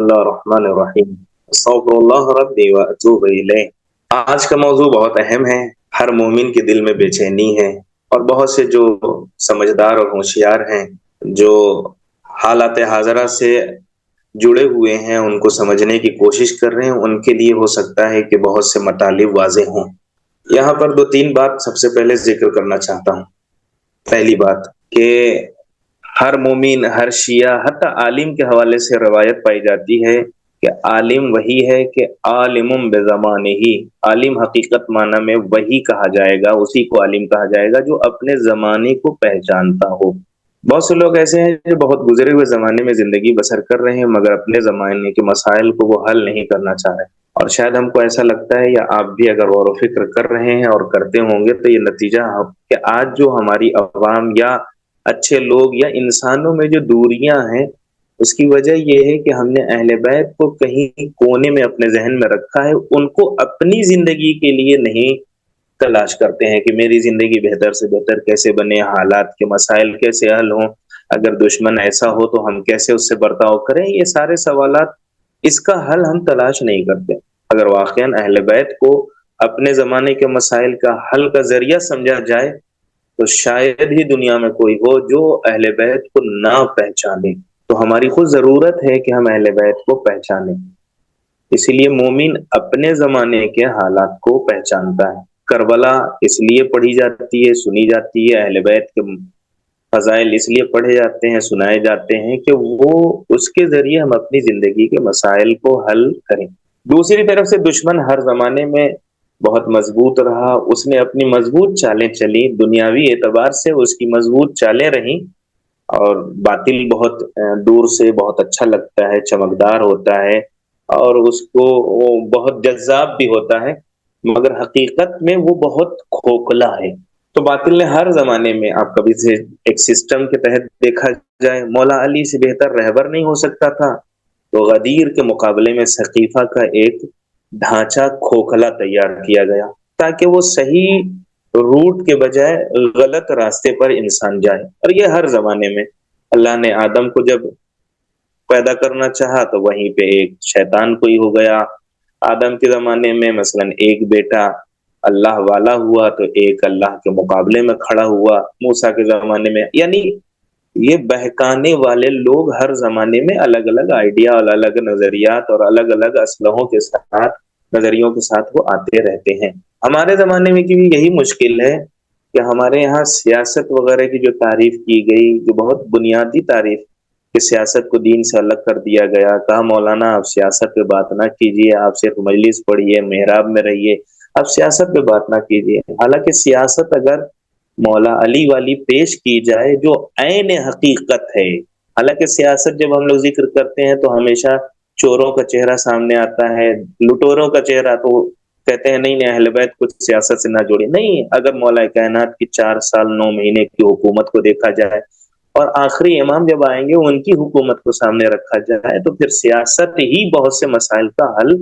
بسم اللہ الرحمن الرحیم استغفر اللہ ربی واتوب الیہ۔ آج کا موضوع بہت اہم ہے، ہر مومن کے دل میں بے چینی ہے، اور بہت سے جو سمجھدار اور ہوشیار ہیں، جو حالات حاضرہ سے جڑے ہوئے ہیں، ان کو سمجھنے کی کوشش کر رہے ہیں، ان کے لیے ہو سکتا ہے کہ بہت سے مطالب واضح ہوں۔ یہاں پر دو تین بات سب سے پہلے ذکر کرنا چاہتا ہوں۔ پہلی بات کہ ہر مومن، ہر شیعہ، حتی عالم کے حوالے سے روایت پائی جاتی ہے کہ عالم وہی ہے کہ عالم بزمانہ ہی، عالم حقیقت معنی میں وہی کہا جائے گا، اسی کو عالم کہا جائے گا جو اپنے زمانے کو پہچانتا ہو۔ بہت سے لوگ ایسے ہیں جو بہت گزرے ہوئے زمانے میں زندگی بسر کر رہے ہیں، مگر اپنے زمانے کے مسائل کو وہ حل نہیں کرنا چاہ رہے، اور شاید ہم کو ایسا لگتا ہے، یا آپ بھی اگر غور و فکر کر رہے ہیں اور کرتے ہوں گے، تو یہ نتیجہ کہ آج جو ہماری عوام یا اچھے لوگ یا انسانوں میں جو دوریاں ہیں، اس کی وجہ یہ ہے کہ ہم نے اہل بیت کو کہیں کونے میں اپنے ذہن میں رکھا ہے، ان کو اپنی زندگی کے لیے نہیں تلاش کرتے ہیں کہ میری زندگی بہتر سے بہتر کیسے بنے، حالات کے مسائل کیسے حل ہوں، اگر دشمن ایسا ہو تو ہم کیسے اس سے برتاؤ کریں۔ یہ سارے سوالات، اس کا حل ہم تلاش نہیں کرتے۔ اگر واقعا اہل بیت کو اپنے زمانے کے مسائل کا حل کا ذریعہ سمجھا جائے تو شاید ہی دنیا میں کوئی ہو جو اہل بیت کو نہ پہچانے۔ تو ہماری خود ضرورت ہے کہ ہم اہل بیت کو پہچانیں۔ اسی لیے مومن اپنے زمانے کے حالات کو پہچانتا ہے۔ کربلا اس لیے پڑھی جاتی ہے، سنی جاتی ہے، اہل بیت کے فضائل اس لیے پڑھے جاتے ہیں، سنائے جاتے ہیں کہ وہ اس کے ذریعے ہم اپنی زندگی کے مسائل کو حل کریں۔ دوسری طرف سے دشمن ہر زمانے میں بہت مضبوط رہا، اس نے اپنی مضبوط چالیں چلی، دنیاوی اعتبار سے اس کی مضبوط چالیں رہیں، اور باطل بہت دور سے بہت اچھا لگتا ہے، چمکدار ہوتا ہے، اور اس کو وہ بہت جذاب بھی ہوتا ہے، مگر حقیقت میں وہ بہت کھوکھلا ہے۔ تو باطل نے ہر زمانے میں، آپ کبھی سے ایک سسٹم کے تحت دیکھا جائے، مولا علی سے بہتر رہبر نہیں ہو سکتا تھا، تو غدیر کے مقابلے میں سقیفہ کا ایک ڈھانچہ کھوکھلا تیار کیا گیا تاکہ وہ صحیح روٹ کے بجائے غلط راستے پر انسان جائے۔ اور یہ ہر زمانے میں، اللہ نے آدم کو جب پیدا کرنا چاہا تو وہیں پہ ایک شیطان کوئی ہو گیا، آدم کے زمانے میں مثلا ایک بیٹا اللہ والا ہوا تو ایک اللہ کے مقابلے میں کھڑا ہوا، موسیٰ کے زمانے میں، یعنی یہ بہکانے والے لوگ ہر زمانے میں الگ الگ آئیڈیا اور الگ نظریات اور الگ الگ اسلحوں کے ساتھ، نظریوں کے ساتھ وہ آتے رہتے ہیں۔ ہمارے زمانے میں بھی یہی مشکل ہے کہ ہمارے یہاں سیاست وغیرہ کی جو تعریف کی گئی، جو بہت بنیادی تعریف کہ سیاست کو دین سے الگ کر دیا گیا، کہا مولانا آپ سیاست پہ بات نہ کیجیے، آپ صرف مجلس پڑھیے، محراب میں رہیے، آپ سیاست پہ بات نہ کیجیے۔ حالانکہ سیاست اگر مولا علی والی پیش کی جائے جو عین حقیقت ہے، حالانکہ سیاست جب ہم لوگ ذکر کرتے ہیں تو ہمیشہ چوروں کا چہرہ سامنے آتا ہے، لٹوروں کا چہرہ، تو کہتے ہیں نہیں نہیں اہل بیت کچھ سیاست سے نہ جوڑے۔ نہیں، اگر مولا کائنات کی 4 سال 9 مہینے کی حکومت کو دیکھا جائے اور آخری امام جب آئیں گے ان کی حکومت کو سامنے رکھا جائے تو پھر سیاست ہی بہت سے مسائل کا حل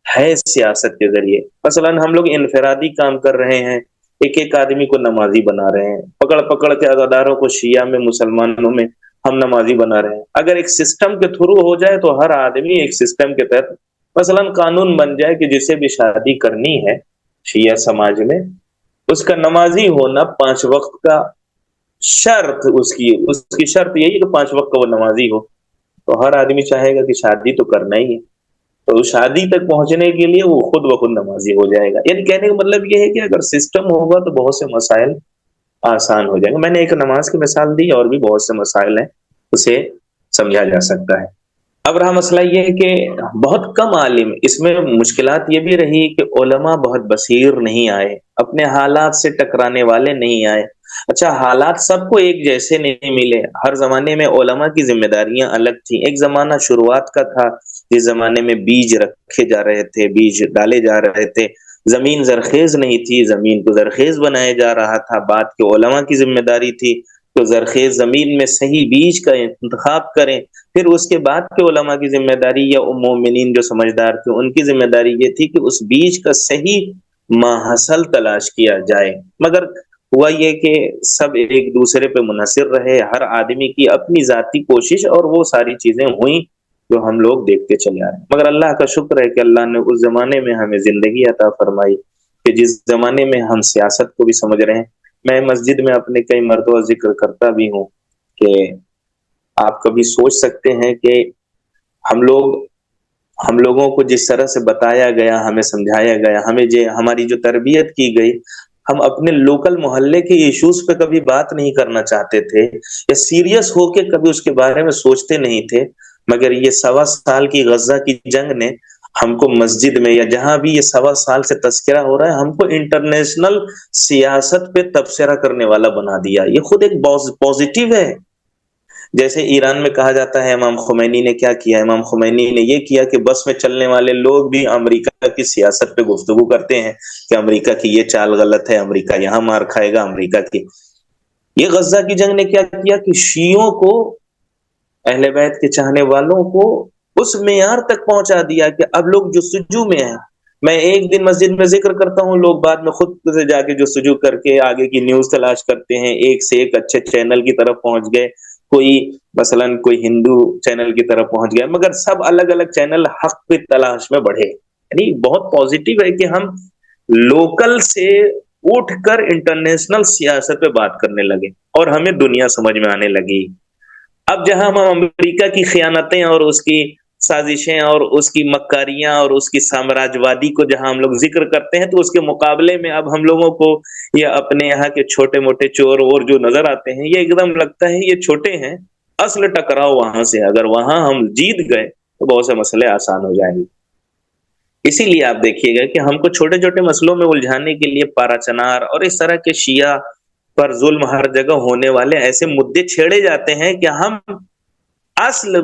ہے۔ سیاست کے ذریعے مثلا ہم لوگ انفرادی کام کر رہے ہیں، ایک ایک آدمی کو نمازی بنا رہے ہیں، پکڑ پکڑ کے عزاداروں کو شیعہ میں، مسلمانوں میں ہم نمازی بنا رہے ہیں۔ اگر ایک سسٹم کے تھرو ہو جائے تو ہر آدمی ایک سسٹم کے تحت مثلا قانون بن جائے کہ جسے بھی شادی کرنی ہے شیعہ سماج میں، اس کا نمازی ہونا 5 وقت کا شرط، اس کی شرط یہی ہے کہ 5 وقت کا وہ نمازی ہو، تو ہر آدمی چاہے گا کہ شادی تو کرنا ہی ہے، تو شادی تک پہنچنے کے لیے وہ خود بخود نمازی ہو جائے گا۔ یعنی کہنے کا مطلب یہ ہے کہ اگر سسٹم ہوگا تو بہت سے مسائل آسان ہو جائیں گے۔ میں نے ایک نماز کی مثال دی، اور بھی بہت سے مسائل ہیں، اسے سمجھا جا سکتا ہے۔ اب رہا مسئلہ یہ ہے کہ بہت کم عالم، اس میں مشکلات یہ بھی رہی کہ علماء بہت بصیر نہیں آئے، اپنے حالات سے ٹکرانے والے نہیں آئے۔ اچھا، حالات سب کو ایک جیسے نہیں ملے، ہر زمانے میں علماء کی ذمہ داریاں الگ تھیں۔ ایک زمانہ شروعات کا تھا جس زمانے میں بیج رکھے جا رہے تھے، بیج ڈالے جا رہے تھے، زمین زرخیز نہیں تھی، زمین کو زرخیز بنایا جا رہا تھا، بعد کے علماء کی ذمہ داری تھی تو زرخیز زمین میں صحیح بیج کا انتخاب کریں۔ پھر اس کے بعد کے علماء کی ذمہ داری یا مومنین جو سمجھدار تھے ان کی ذمہ داری یہ تھی کہ اس بیج کا صحیح ماحصل تلاش کیا جائے۔ مگر ہوا یہ کہ سب ایک دوسرے پہ منحصر رہے، ہر آدمی کی اپنی ذاتی کوشش، اور وہ ساری چیزیں ہوئیں جو ہم لوگ دیکھتے چلے آ رہے ہیں۔ مگر اللہ کا شکر ہے کہ اللہ نے اس زمانے میں ہمیں زندگی عطا فرمائی کہ جس زمانے میں ہم سیاست کو بھی سمجھ رہے ہیں۔ میں مسجد میں اپنے کئی مرتبہ ذکر کرتا بھی ہوں کہ آپ کبھی سوچ سکتے ہیں کہ ہم لوگوں کو جس طرح سے بتایا گیا، ہمیں سمجھایا گیا، ہماری جو تربیت کی گئی، ہم اپنے لوکل محلے کے ایشوز پہ کبھی بات نہیں کرنا چاہتے تھے یا سیریس ہو کے کبھی اس کے بارے میں سوچتے نہیں تھے۔ مگر یہ 1.25 سال کی غزہ کی جنگ نے ہم کو مسجد میں یا جہاں بھی یہ 1.25 سال سے تذکرہ ہو رہا ہے، ہم کو انٹرنیشنل سیاست پہ تبصرہ کرنے والا بنا دیا۔ یہ خود ایک پازیٹیو ہے۔ جیسے ایران میں کہا جاتا ہے امام خمینی نے کیا کیا، امام خمینی نے یہ کیا کہ بس میں چلنے والے لوگ بھی امریکہ کی سیاست پہ گفتگو کرتے ہیں کہ امریکہ کی یہ چال غلط ہے، امریکہ یہاں مار کھائے گا، امریکہ کی۔ یہ غزہ کی جنگ نے کیا کیا کہ شیعوں کو، اہل بیت کے چاہنے والوں کو اس معیار تک پہنچا دیا کہ اب لوگ جستجو میں ہیں۔ میں ایک دن مسجد میں ذکر کرتا ہوں، لوگ بعد میں خود سے جا کے جستجو کر کے آگے کی نیوز تلاش کرتے ہیں، ایک سے ایک اچھے چینل کی طرف پہنچ گئے، کوئی مثلاً کوئی ہندو چینل کی طرف پہنچ گیا، مگر سب الگ الگ چینل حق کی تلاش میں بڑھے۔ یعنی بہت پازیٹیو ہے کہ ہم لوکل سے اٹھ کر انٹرنیشنل سیاست پہ بات کرنے لگے اور ہمیں دنیا سمجھ میں آنے لگی۔ اب جہاں ہم امریکہ کی خیانتیں اور اس کی سازشیں اور اس کی مکاریاں اور اس کی سامراجوادی کو جہاں ہم لوگ ذکر کرتے ہیں، تو اس کے مقابلے میں اب ہم لوگوں کو یہ اپنے یہاں کے چھوٹے موٹے چور اور جو نظر آتے ہیں، یہ ایک دم لگتا ہے یہ چھوٹے ہیں، اصل ٹکراؤ وہاں سے، اگر وہاں ہم جیت گئے تو بہت سے مسئلے آسان ہو جائیں گے۔ اسی لیے آپ دیکھیے گا کہ ہم کو چھوٹے چھوٹے مسئلوں میں الجھانے کے لیے پارا چنار اور اس طرح کے شیعہ پر ظلم ہر جگہ ہونے والے ایسے مدعے چھیڑے جاتے ہیں کہ ہم اصل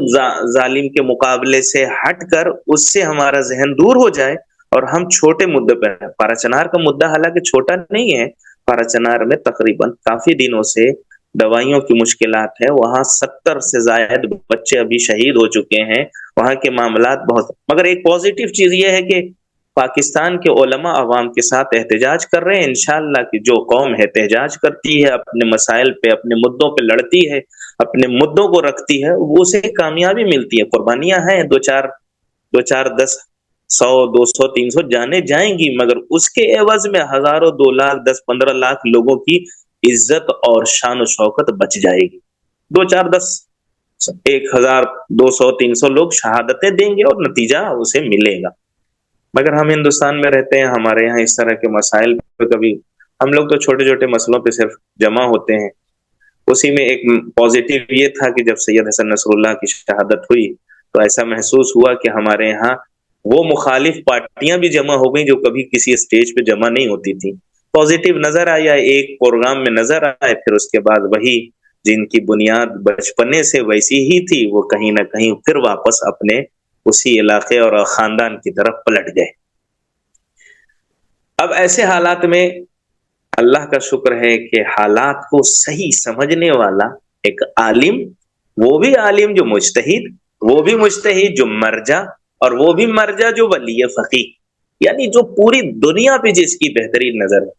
ظالم کے مقابلے سے ہٹ کر اس سے ہمارا ذہن دور ہو جائے اور ہم چھوٹے مدعے پہ، پارا چنار کا مدعا حالانکہ چھوٹا نہیں ہے، پارا چنار میں تقریباً کافی دنوں سے دوائیوں کی مشکلات ہے، وہاں 70 سے زائد بچے ابھی شہید ہو چکے ہیں، وہاں کے معاملات بہت، مگر ایک پازیٹیو چیز یہ ہے کہ پاکستان کے علماء عوام کے ساتھ احتجاج کر رہے ہیں۔ انشاءاللہ کہ جو قوم احتجاج کرتی ہے، اپنے مسائل پہ، اپنے مدوں پہ لڑتی ہے، اپنے مدوں کو رکھتی ہے، وہ اسے کامیابی ملتی ہے۔ قربانیاں ہیں، دو چار 10 100 200 300 جانے جائیں گی، مگر اس کے عوض میں ہزاروں 2 لاکھ 10 15 لاکھ لوگوں کی عزت اور شان و شوکت بچ جائے گی۔ 2 4 10 1000 200 300 لوگ شہادتیں دیں گے اور نتیجہ اسے ملے گا۔ مگر ہم ہندوستان میں رہتے ہیں، ہمارے یہاں اس طرح کے مسائل پہ کبھی، ہم لوگ تو چھوٹے چھوٹے مسئلوں پہ صرف جمع ہوتے ہیں۔ اسی میں ایک پازیٹیو یہ تھا کہ جب سید حسن نصر اللہ کی شہادت ہوئی تو ایسا محسوس ہوا کہ ہمارے یہاں وہ مخالف پارٹیاں بھی جمع ہو گئیں جو کبھی کسی اسٹیج پہ جمع نہیں ہوتی تھی۔ پازیٹیو نظر آیا، ایک پروگرام میں نظر آئے، پھر اس کے بعد وہی جن کی بنیاد بچپنے سے ویسی ہی تھی، وہ کہیں نہ کہیں پھر واپس اپنے اسی علاقے اور خاندان کی طرف پلٹ گئے۔ اب ایسے حالات میں اللہ کا شکر ہے کہ حالات کو صحیح سمجھنے والا ایک عالم، وہ بھی عالم جو مجتہد، وہ بھی مجتہد جو مرجع، اور وہ بھی مرجع جو ولی فقیہ، یعنی جو پوری دنیا پہ جس کی بہترین نظر ہے۔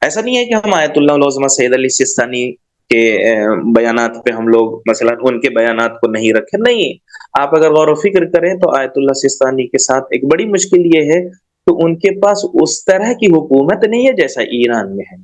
ایسا نہیں ہے کہ ہم آیت اللہ العظمہ سید علی سیستانی کے بیانات پہ ہم لوگ مثلا ان کے بیانات کو نہیں رکھیں، نہیں، آپ اگر غور و فکر کریں تو آیت اللہ سیستانی کے ساتھ ایک بڑی مشکل یہ ہے تو ان کے پاس اس طرح کی حکومت نہیں ہے جیسا ایران میں ہے۔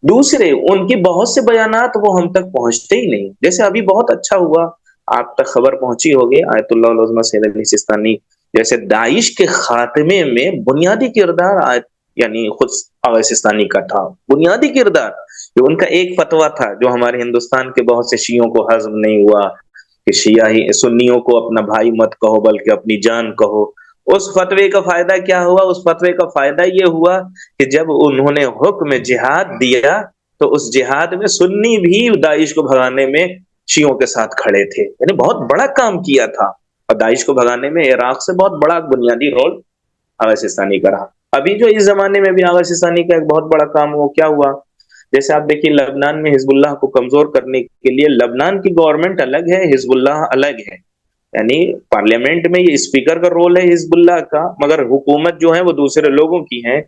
دوسرے، ان کے بہت سے بیانات وہ ہم تک پہنچتے ہی نہیں، جیسے ابھی بہت اچھا ہوا آپ تک خبر پہنچی ہوگی، آیت اللہ العظمہ سید علی سیستانی جیسے داعش کے خاتمے میں بنیادی کردار یعنی خود آغا سیستانی کا تھا، بنیادی کردار۔ جو ان کا ایک فتویٰ تھا جو ہمارے ہندوستان کے بہت سے شیعوں کو ہضم نہیں ہوا کہ شیعہ ہی سنیوں کو اپنا بھائی مت کہو بلکہ اپنی جان کہو۔ اس فتوے کا فائدہ کیا ہوا؟ اس فتوے کا فائدہ یہ ہوا کہ جب انہوں نے حکم جہاد دیا تو اس جہاد میں سنی بھی داعش کو بھگانے میں شیعوں کے ساتھ کھڑے تھے، یعنی بہت بڑا کام کیا تھا، اور داعش کو بھگانے میں عراق سے بہت بڑا بنیادی رول آغا سیستانی کا رہا۔ ابھی جو اس زمانے میں بھی آغا سیستانی کا ایک بہت بڑا کام وہ کیا ہوا، جیسے آپ دیکھیے لبنان میں حزب اللہ کو کمزور کرنے کے لیے لبنان کی گورنمنٹ الگ ہے، حزب اللہ الگ ہے، یعنی پارلیمنٹ میں یہ اسپیکر کا رول ہے حزب اللہ کا، مگر حکومت جو ہے وہ دوسرے لوگوں کی ہے۔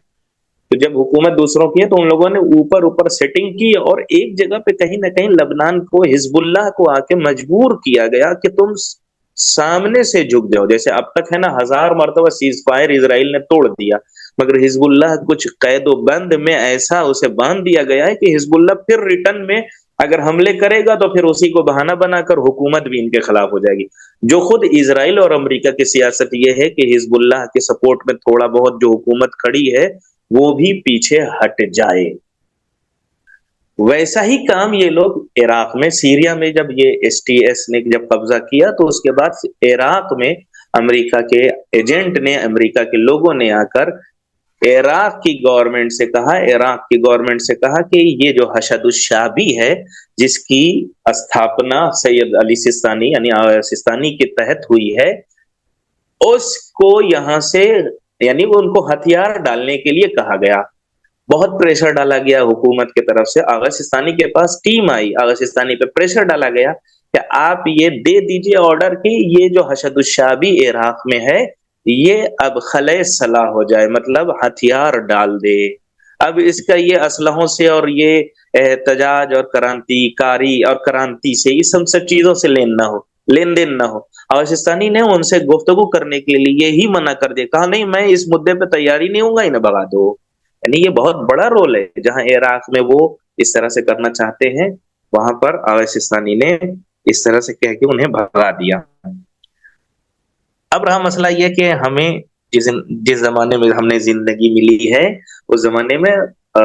تو جب حکومت دوسروں کی ہے تو ان لوگوں نے اوپر سیٹنگ کی، اور ایک جگہ پہ کہیں نہ کہیں لبنان کو، حزب اللہ کو آ کے مجبور کیا گیا کہ تم سامنے سے جھک جاؤ. جیسے اب تک ہے نا 1000 مرتبہ سیز فائر اسرائیل نے توڑ دیا، مگر حزب اللہ کچھ قید و بند میں ایسا اسے باندھ دیا گیا ہے کہ حزب اللہ پھر ریٹرن میں اگر حملے کرے گا تو پھر اسی کو بہانہ بنا کر حکومت بھی ان کے خلاف ہو جائے گی. جو خود اسرائیل اور امریکہ کی سیاست یہ ہے کہ حزب اللہ کے سپورٹ میں تھوڑا بہت جو حکومت کھڑی ہے وہ بھی پیچھے ہٹ جائے. ویسا ہی کام یہ لوگ عراق میں، سیریا میں جب یہ ایس ٹی ایس نے جب قبضہ کیا تو اس کے بعد عراق میں امریکہ کے ایجنٹ نے، امریکہ کے لوگوں نے آ کر عراق کی گورنمنٹ سے کہا، عراق کی گورنمنٹ سے کہا کہ یہ جو حشد الشعبی ہے جس کی استھاپنا سید علی سستانی یعنی آغا سستانی کے تحت ہوئی ہے، اس کو یہاں سے یعنی وہ ان کو ہتھیار ڈالنے کے لیے کہا گیا. بہت پریشر ڈالا گیا حکومت کی طرف سے، آغا سستانی کے پاس ٹیم آئی، آغا سستانی پہ پریشر ڈالا گیا کہ آپ یہ دے دیجئے آرڈر کہ یہ جو حشد الشعبی عراق میں ہے یہ اب خلے صلاح ہو جائے، مطلب ہتھیار ڈال دے. اب اس کا یہ اسلحوں سے اور یہ احتجاج اور کرانتی کاری اور کرانتی سے یہ سب چیزوں سے لین دین نہ ہو. پاکستانی نے ان سے گفتگو کرنے کے لیے ہی منع کر دیا، کہا نہیں میں اس مدے پہ تیاری نہیں ہوں گا، انہیں بھگا دو. یعنی یہ بہت بڑا رول ہے، جہاں عراق میں وہ اس طرح سے کرنا چاہتے ہیں وہاں پر آغا سستانی نے اس طرح سے کہہ کے انہیں بھگا دیا. اب رہا مسئلہ یہ کہ ہمیں جس زمانے میں ہم نے زندگی ملی ہے اس زمانے میں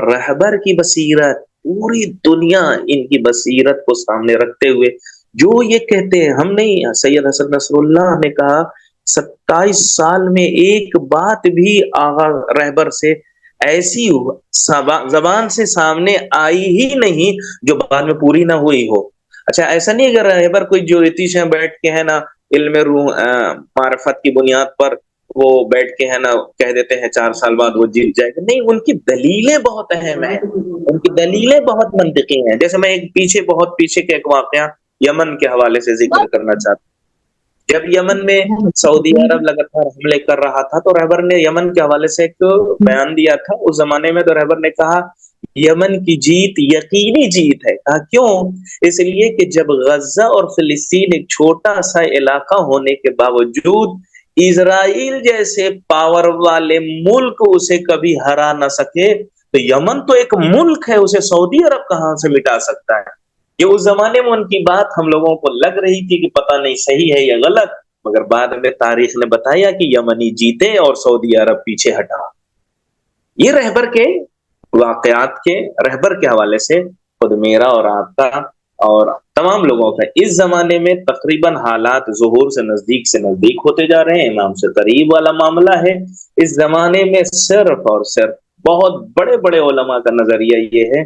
رہبر کی بصیرت، پوری دنیا ان کی بصیرت کو سامنے رکھتے ہوئے جو یہ کہتے ہیں، ہم نہیں، سید حسن نصر اللہ نے کہا 27 سال میں ایک بات بھی آغا رہبر سے ایسی زبان سے سامنے آئی ہی نہیں جو بعد میں پوری نہ ہوئی ہو. اچھا ایسا نہیں اگر رہبر کوئی جو اتیش ہے بیٹھ کے ہے نا علم روح معرفت کی بنیاد پر وہ بیٹھ کے ہے نا کہہ دیتے ہیں 4 سال بعد وہ جیت جائے گا، نہیں، ان کی دلیلیں بہت اہم ہیں، ان کی دلیلیں بہت منطقی ہیں. جیسے میں بہت پیچھے کے ایک واقعہ یمن کے حوالے سے ذکر کرنا چاہتا ہوں. جب یمن میں سعودی عرب لگاتار حملے کر رہا تھا تو رہبر نے یمن کے حوالے سے ایک بیان دیا تھا. اس زمانے میں تو رہبر نے کہا یمن کی جیت یقینی جیت ہے. کہا کیوں؟ اس لیے کہ جب غزہ اور فلسطین ایک چھوٹا سا علاقہ ہونے کے باوجود اسرائیل جیسے پاور والے ملک اسے کبھی ہرا نہ سکے تو یمن تو ایک ملک ہے، اسے سعودی عرب کہاں سے مٹا سکتا ہے. یہ اس زمانے میں ان کی بات ہم لوگوں کو لگ رہی تھی کہ پتہ نہیں صحیح ہے یا غلط، مگر بعد میں تاریخ نے بتایا کہ یمنی جیتے اور سعودی عرب پیچھے ہٹا. یہ رہبر کے واقعات کے رہبر کے حوالے سے خود میرا اور آپ کا اور تمام لوگوں کا اس زمانے میں تقریباً حالات ظہور سے نزدیک ہوتے جا رہے ہیں، امام سے قریب والا معاملہ ہے. اس زمانے میں صرف اور صرف بہت بڑے بڑے علماء کا نظریہ یہ ہے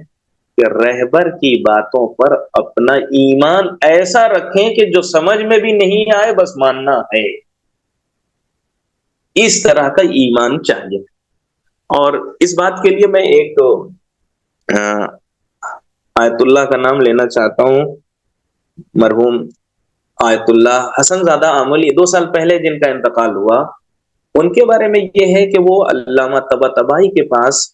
کہ رہبر کی باتوں پر اپنا ایمان ایسا رکھیں کہ جو سمجھ میں بھی نہیں آئے بس ماننا ہے، اس طرح کا ایمان چاہیے. اور اس بات کے لیے میں ایک آیت اللہ کا نام لینا چاہتا ہوں، مرحوم آیت اللہ حسن زادہ آملی 2 سال پہلے جن کا انتقال ہوا، ان کے بارے میں یہ ہے کہ وہ علامہ طباطبائی کے پاس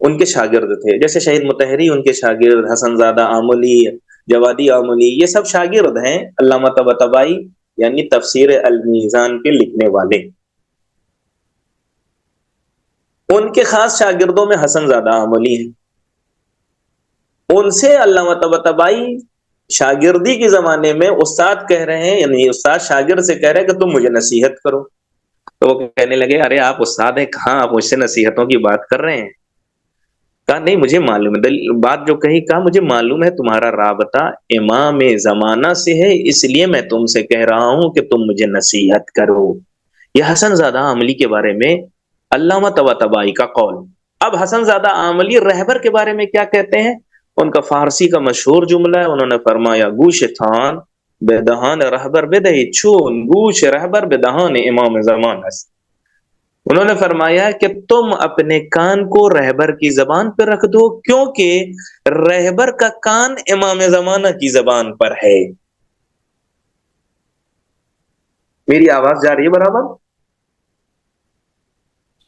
ان کے شاگرد تھے. جیسے شہید مطہری ان کے شاگرد، حسن زادہ آملی، جوادی آملی، یہ سب شاگرد ہیں علامہ طباطبائی یعنی تفسیر المیزان کے لکھنے والے. ان کے خاص شاگردوں میں حسن زادہ آملی ہیں. ان سے علامہ طباطبائی شاگردی کے زمانے میں استاد کہہ رہے ہیں، یعنی استاد شاگرد سے کہہ رہے ہیں کہ تم مجھے نصیحت کرو. تو وہ کہنے لگے ارے آپ استاد ہیں، کہاں آپ مجھ سے نصیحتوں کی بات کر رہے ہیں؟ کہا نہیں مجھے معلوم ہے، بات جو کہی کہا مجھے معلوم ہے تمہارا رابطہ امام زمانہ سے ہے، اس لیے میں تم سے کہہ رہا ہوں کہ تم مجھے نصیحت کرو. یہ حسن زادہ آملی کے بارے میں علامہ طباطبائی کا قول. اب حسن زادہ آملی رہبر کے بارے میں کیا کہتے ہیں؟ ان کا فارسی کا مشہور جملہ ہے، انہوں نے فرمایا گوش تھان بے دہان رہبر بدہی چون گوش رہبر بے دہان امام زمانہ. انہوں نے فرمایا کہ تم اپنے کان کو رہبر کی زبان پر رکھ دو کیونکہ رہبر کا کان امام زمانہ کی زبان پر ہے. میری آواز جا رہی ہے برابر؟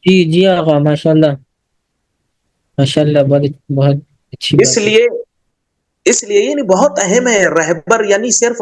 جی آقا، ماشاءاللہ ماشاءاللہ، بہت اچھی بات ہے. اس لیے یعنی بہت اہم ہے رہبر، یعنی صرف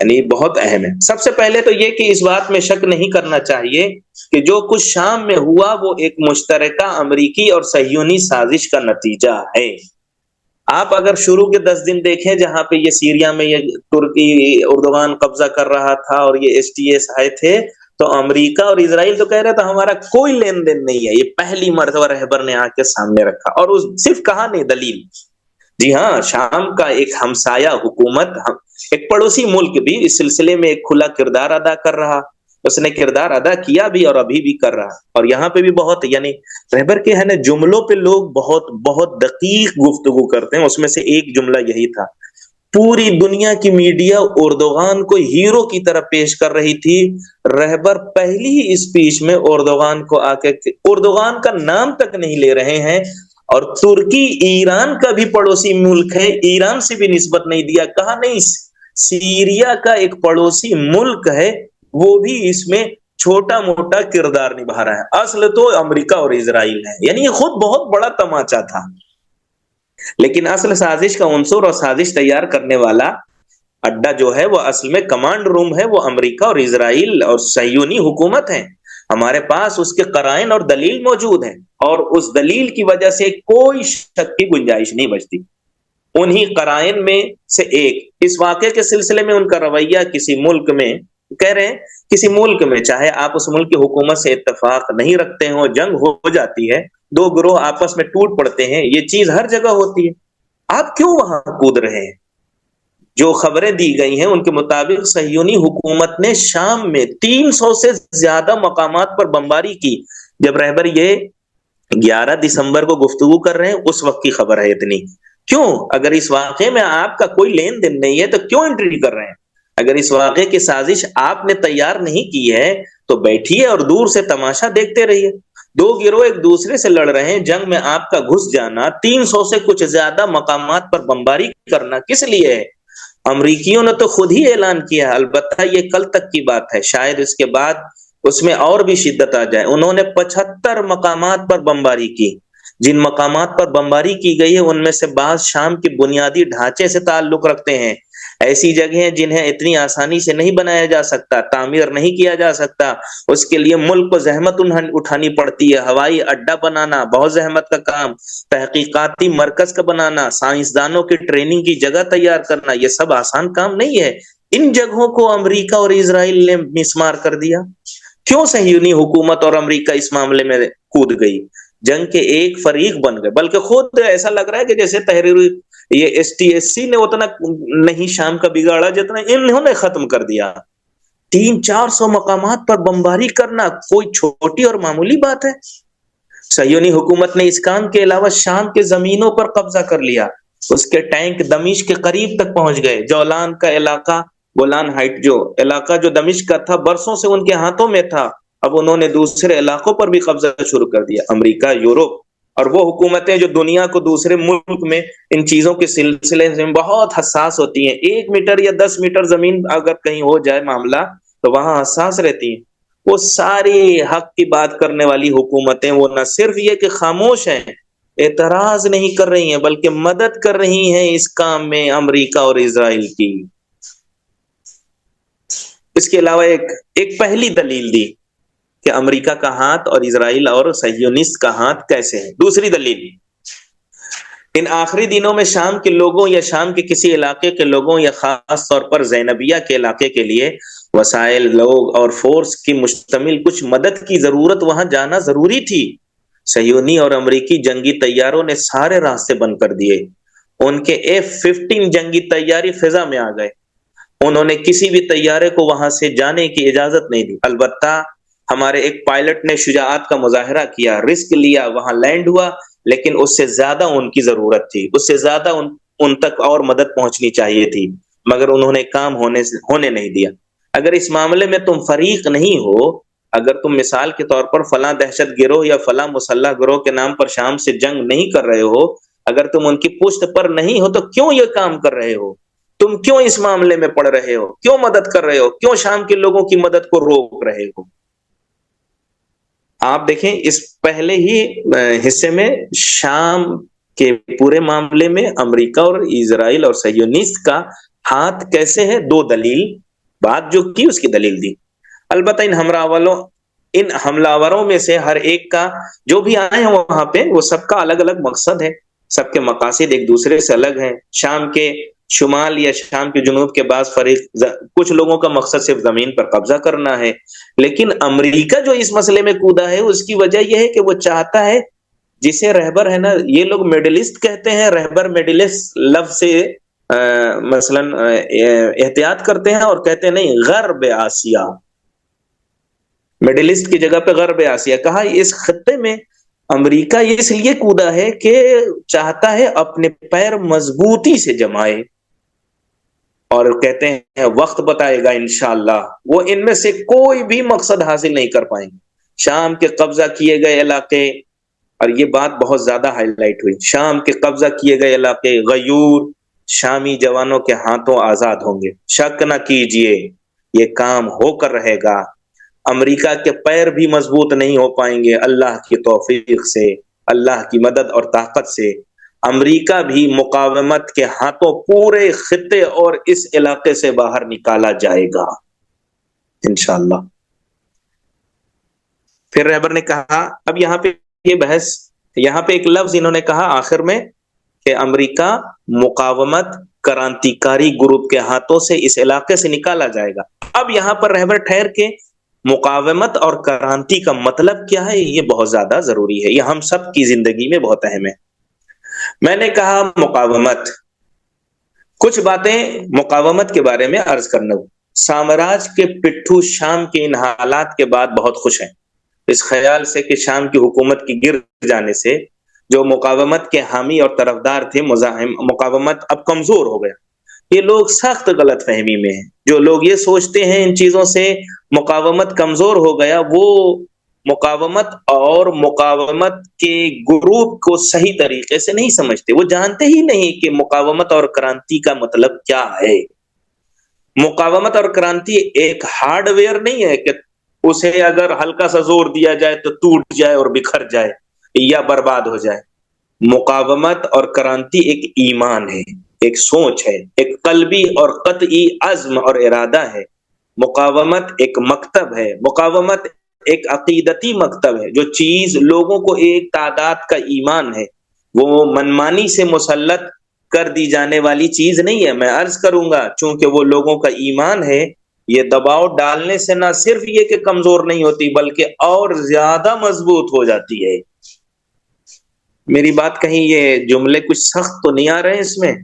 یعنی بہت اہم ہے۔ سب سے پہلے تو یہ کہ اس بات میں شک نہیں کرنا چاہیے کہ جو کچھ شام میں ہوا وہ ایک مشترکہ امریکی اور صہیونی سازش کا نتیجہ ہے۔ آپ اگر شروع کے 10 دن دیکھیں جہاں پہ یہ سیریا میں یہ ترکی اردوغان قبضہ کر رہا تھا اور یہ ایس ٹی ایس آئے تھے، تو امریکہ اور اسرائیل تو کہہ رہے تھا ہمارا کوئی لین دین نہیں ہے، یہ پہلی مرتبہ رہبر نے آ کے سامنے رکھا، اور اس صرف کہا نہیں، دلیل۔ جی ہاں، شام کا ایک ہمسایہ حکومت، ایک پڑوسی ملک بھی اس سلسلے میں ایک کھلا کردار ادا کر رہا، اس نے کردار ادا کیا بھی اور ابھی بھی کر رہا۔ اور یہاں پہ بھی بہت، یعنی رہبر کے ہے نا جملوں پہ لوگ بہت بہت دقیق گفتگو کرتے ہیں، اس میں سے ایک جملہ یہی تھا، پوری دنیا کی میڈیا اردوغان کو ہیرو کی طرح پیش کر رہی تھی، رہبر پہلی ہی اسپیچ میں اردوغان کو آ کے اردوغان کا نام تک نہیں لے رہے ہیں، اور ترکی ایران کا بھی پڑوسی ملک ہے، ایران سے بھی نسبت نہیں دیا، کہا نہیں سیریا کا ایک پڑوسی ملک ہے وہ بھی اس میں چھوٹا موٹا کردار نبھا رہا ہے، اصل تو امریکہ اور اسرائیل ہے۔ یعنی یہ خود بہت بڑا تماچا تھا، لیکن اصل سازش کا عنصر اور سازش تیار کرنے والا اڈا جو ہے وہ اصل میں کمانڈ روم ہے، وہ امریکہ اور اسرائیل اور صہیونی حکومت ہے۔ ہمارے پاس اس کے قرائن اور دلیل موجود ہیں، اور اس دلیل کی وجہ سے کوئی شک کی گنجائش نہیں بچتی۔ انہی قرائن میں سے ایک، اس واقعے کے سلسلے میں ان کا رویہ کسی ملک میں، کہہ رہے ہیں کسی ملک میں، چاہے آپ اس ملک کی حکومت سے اتفاق نہیں رکھتے ہو، جنگ ہو جاتی ہے، دو گروہ آپس میں ٹوٹ پڑتے ہیں، یہ چیز ہر جگہ ہوتی ہے، آپ کیوں وہاں کود رہے ہیں؟ جو خبریں دی گئی ہیں ان کے مطابق صہیونی حکومت نے شام میں 300 سے زیادہ مقامات پر بمباری کی۔ جب رہبر یہ 11 دسمبر کو گفتگو کر رہے ہیں اس وقت کی خبر ہے اتنی، کیوں؟ اگر اس واقعے میں آپ کا کوئی لین دین نہیں ہے تو کیوں انٹری کر رہے ہیں؟ اگر اس واقعے کی سازش آپ نے تیار نہیں کی ہے تو بیٹھیے اور دور سے تماشا دیکھتے رہیے۔ دو گروہ ایک دوسرے سے لڑ رہے ہیں، جنگ میں آپ کا گھس جانا، 300 سے کچھ زیادہ مقامات پر بمباری کرنا کس لیے ہے؟ امریکیوں نے تو خود ہی اعلان کیا ہے، البتہ یہ کل تک کی بات ہے، شاید اس کے بعد اس میں اور بھی شدت آ جائے۔ انہوں نے 75 مقامات پر بمباری کی۔ جن مقامات پر بمباری کی گئی ہے ان میں سے بعض شام کے بنیادی ڈھانچے سے تعلق رکھتے ہیں، ایسی جگہیں جنہیں اتنی آسانی سے نہیں بنایا جا سکتا، تعمیر نہیں کیا جا سکتا، اس کے لیے ملک کو زحمت اٹھانی پڑتی ہے۔ ہوائی اڈا بنانا بہت زحمت کا کام، تحقیقاتی مرکز کا بنانا، سائنسدانوں کی ٹریننگ کی جگہ تیار کرنا، یہ سب آسان کام نہیں ہے۔ ان جگہوں کو امریکہ اور اسرائیل نے مسمار کر دیا۔ کیوں صہیونی حکومت اور امریکہ اس معاملے میں کود گئی؟ جنگ کے ایک فریق بن گئے، بلکہ خود ایسا لگ رہا ہے کہ جیسے تحریر یہ ایس ٹی ایس سی نے اتنا نہیں شام کا بگاڑا جتنا انہوں نے ختم کر دیا۔ 300-400 مقامات پر بمباری کرنا کوئی چھوٹی اور معمولی بات ہے؟ صہیونی حکومت نے اس کام کے علاوہ شام کے زمینوں پر قبضہ کر لیا، اس کے ٹینک دمشق کے قریب تک پہنچ گئے۔ جولان کا علاقہ، گولان ہائٹ جو علاقہ جو دمشق کا تھا، برسوں سے ان کے ہاتھوں میں تھا، اب انہوں نے دوسرے علاقوں پر بھی قبضہ شروع کر دیا۔ امریکہ، یورپ اور وہ حکومتیں جو دنیا کو دوسرے ملک میں ان چیزوں کے سلسلے میں بہت حساس ہوتی ہیں، 1 میٹر یا 10 میٹر زمین اگر کہیں ہو جائے معاملہ تو وہاں حساس رہتی ہیں، وہ ساری حق کی بات کرنے والی حکومتیں وہ نہ صرف یہ کہ خاموش ہیں، اعتراض نہیں کر رہی ہیں، بلکہ مدد کر رہی ہیں اس کام میں امریکہ اور اسرائیل کی۔ اس کے علاوہ ایک پہلی دلیل دی کہ امریکہ کا ہاتھ اور اسرائیل اور صہیونسٹ کا ہاتھ کیسے ہے۔ دوسری دلیل، ان آخری دنوں میں شام کے لوگوں یا شام کے کسی علاقے کے لوگوں یا خاص طور پر زینبیہ کے علاقے کے لیے وسائل، لوگ اور فورس کی مشتمل کچھ مدد کی ضرورت وہاں جانا ضروری تھی۔ صہیونی اور امریکی جنگی طیاروں نے سارے راستے بند کر دیے، ان کے F-15 جنگی طیارے فضا میں آ گئے، انہوں نے کسی بھی طیارے کو وہاں سے جانے کی اجازت نہیں دی۔ البتہ ہمارے ایک پائلٹ نے شجاعت کا مظاہرہ کیا، رسک لیا، وہاں لینڈ ہوا، لیکن اس سے زیادہ ان کی ضرورت تھی، اس سے زیادہ ان تک اور مدد پہنچنی چاہیے تھی، مگر انہوں نے کام ہونے نہیں دیا۔ اگر اس معاملے میں تم فریق نہیں ہو، اگر تم مثال کے طور پر فلاں دہشت گروہ یا فلاں مسلح گروہ کے نام پر شام سے جنگ نہیں کر رہے ہو، اگر تم ان کی پشت پر نہیں ہو تو کیوں یہ کام کر رہے ہو؟ تم کیوں اس معاملے میں پڑ رہے ہو؟ کیوں مدد کر رہے ہو؟ کیوں شام کے لوگوں کی مدد کو روک رہے ہو؟ آپ دیکھیں اس پہلے ہی حصے میں شام کے پورے معاملے میں امریکہ اور اسرائیل اور صہیونسٹ کا ہاتھ کیسے ہے؟ 2 دلیل بات جو کی اس کی دلیل دی. البتہ ان حملہ میں سے ہر ایک کا جو بھی آئے ہیں وہاں پہ وہ سب کا الگ الگ مقصد ہے، سب کے مقاصد ایک دوسرے سے الگ ہیں. شام کے شمال یا شام کے جنوب کے بعض فریق، کچھ لوگوں کا مقصد صرف زمین پر قبضہ کرنا ہے، لیکن امریکہ جو اس مسئلے میں کودا ہے اس کی وجہ یہ ہے کہ وہ چاہتا ہے، جسے رہبر ہے نا، یہ لوگ میڈلسٹ کہتے ہیں، رہبر میڈلسٹ لفظ سے مثلا احتیاط کرتے ہیں اور کہتے ہیں نہیں، غرب آسیہ، مڈل ایسٹ کی جگہ پہ غرب آسیہ کہا. اس خطے میں امریکہ اس لیے کودا ہے کہ چاہتا ہے اپنے پیر مضبوطی سے جمائے، اور کہتے ہیں وقت بتائے گا انشاءاللہ وہ ان میں سے کوئی بھی مقصد حاصل نہیں کر پائیں گے. شام کے قبضہ کیے گئے علاقے، اور یہ بات بہت زیادہ ہائی لائٹ ہوئی، شام کے قبضہ کیے گئے علاقے غیور شامی جوانوں کے ہاتھوں آزاد ہوں گے. شک نہ کیجئے یہ کام ہو کر رہے گا. امریکہ کے پیر بھی مضبوط نہیں ہو پائیں گے اللہ کی توفیق سے، اللہ کی مدد اور طاقت سے. امریکہ بھی مقاومت کے ہاتھوں پورے خطے اور اس علاقے سے باہر نکالا جائے گا انشاءاللہ. پھر رہبر نے کہا، اب یہاں پہ یہ بحث، یہاں پہ ایک لفظ انہوں نے کہا آخر میں کہ امریکہ مقاومت کرانتیکاری گروپ کے ہاتھوں سے اس علاقے سے نکالا جائے گا. اب یہاں پر رہبر ٹھہر کے مقاومت اور کرانتی کا مطلب کیا ہے یہ بہت زیادہ ضروری ہے، یہ ہم سب کی زندگی میں بہت اہم ہے. میں نے کہا مقاومت، کچھ باتیں مقاومت کے بارے میں عرض کرنا. سامراج کے پٹھو شام کے ان حالات کے بعد بہت خوش ہیں، اس خیال سے کہ شام کی حکومت کی گر جانے سے جو مقاومت کے حامی اور طرفدار تھے، مقاومت اب کمزور ہو گیا. یہ لوگ سخت غلط فہمی میں ہیں. جو لوگ یہ سوچتے ہیں ان چیزوں سے مقاومت کمزور ہو گیا، وہ مقاومت اور مقاومت کے گروپ کو صحیح طریقے سے نہیں سمجھتے. وہ جانتے ہی نہیں کہ مقاومت اور کرانتی کا مطلب کیا ہے. مقاومت اور کرانتی ایک ہارڈ ویئر نہیں ہے کہ اسے اگر ہلکا سا زور دیا جائے تو ٹوٹ جائے اور بکھر جائے یا برباد ہو جائے. مقاومت اور کرانتی ایک ایمان ہے، ایک سوچ ہے، ایک قلبی اور قطعی عزم اور ارادہ ہے. مقاومت ایک مکتب ہے، مقاومت ایک عقیدتی مکتب ہے. جو چیز لوگوں کو ایک تعداد کا ایمان ہے، وہ منمانی سے مسلط کر دی جانے والی چیز نہیں ہے. میں عرض کروں گا چونکہ وہ لوگوں کا ایمان ہے، یہ دباؤ ڈالنے سے نہ صرف یہ کہ کمزور نہیں ہوتی بلکہ اور زیادہ مضبوط ہو جاتی ہے. میری بات کہیں یہ جملے کچھ سخت تو نہیں آ رہے ہیں اس میں؟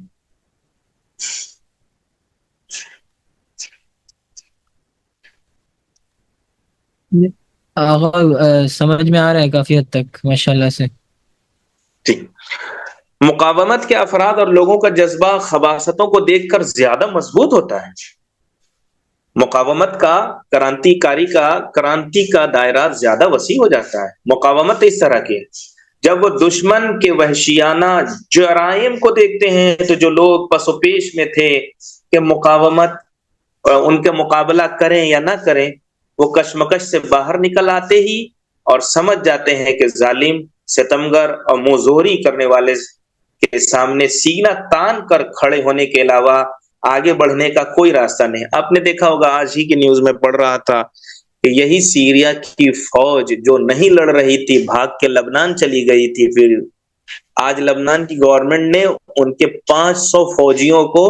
آغا سمجھ میں آ رہا ہے کافی حد تک ماشاءاللہ سے. ٹھیک. مقاومت کے افراد اور لوگوں کا جذبہ خباثتوں کو دیکھ کر زیادہ مضبوط ہوتا ہے. مقاومت کا کرانتی کا دائرہ زیادہ وسیع ہو جاتا ہے. مقاومت اس طرح کی ہے، جب وہ دشمن کے وحشیانہ جرائم کو دیکھتے ہیں تو جو لوگ پس و پیش میں تھے کہ مقاومت ان کے مقابلہ کریں یا نہ کریں، وہ کشمکش سے باہر نکل آتے ہی اور سمجھ جاتے ہیں کہ ظالم، ستمگر اور منہ زوری کرنے والے کے سامنے سینہ تان کر کھڑے ہونے کے علاوہ آگے بڑھنے کا کوئی راستہ نہیں. آپ نے دیکھا ہوگا، آج ہی کی نیوز میں پڑھ رہا تھا کہ یہی سیریا کی فوج جو نہیں لڑ رہی تھی، بھاگ کے لبنان چلی گئی تھی. پھر آج لبنان کی گورنمنٹ نے ان کے 500 فوجیوں کو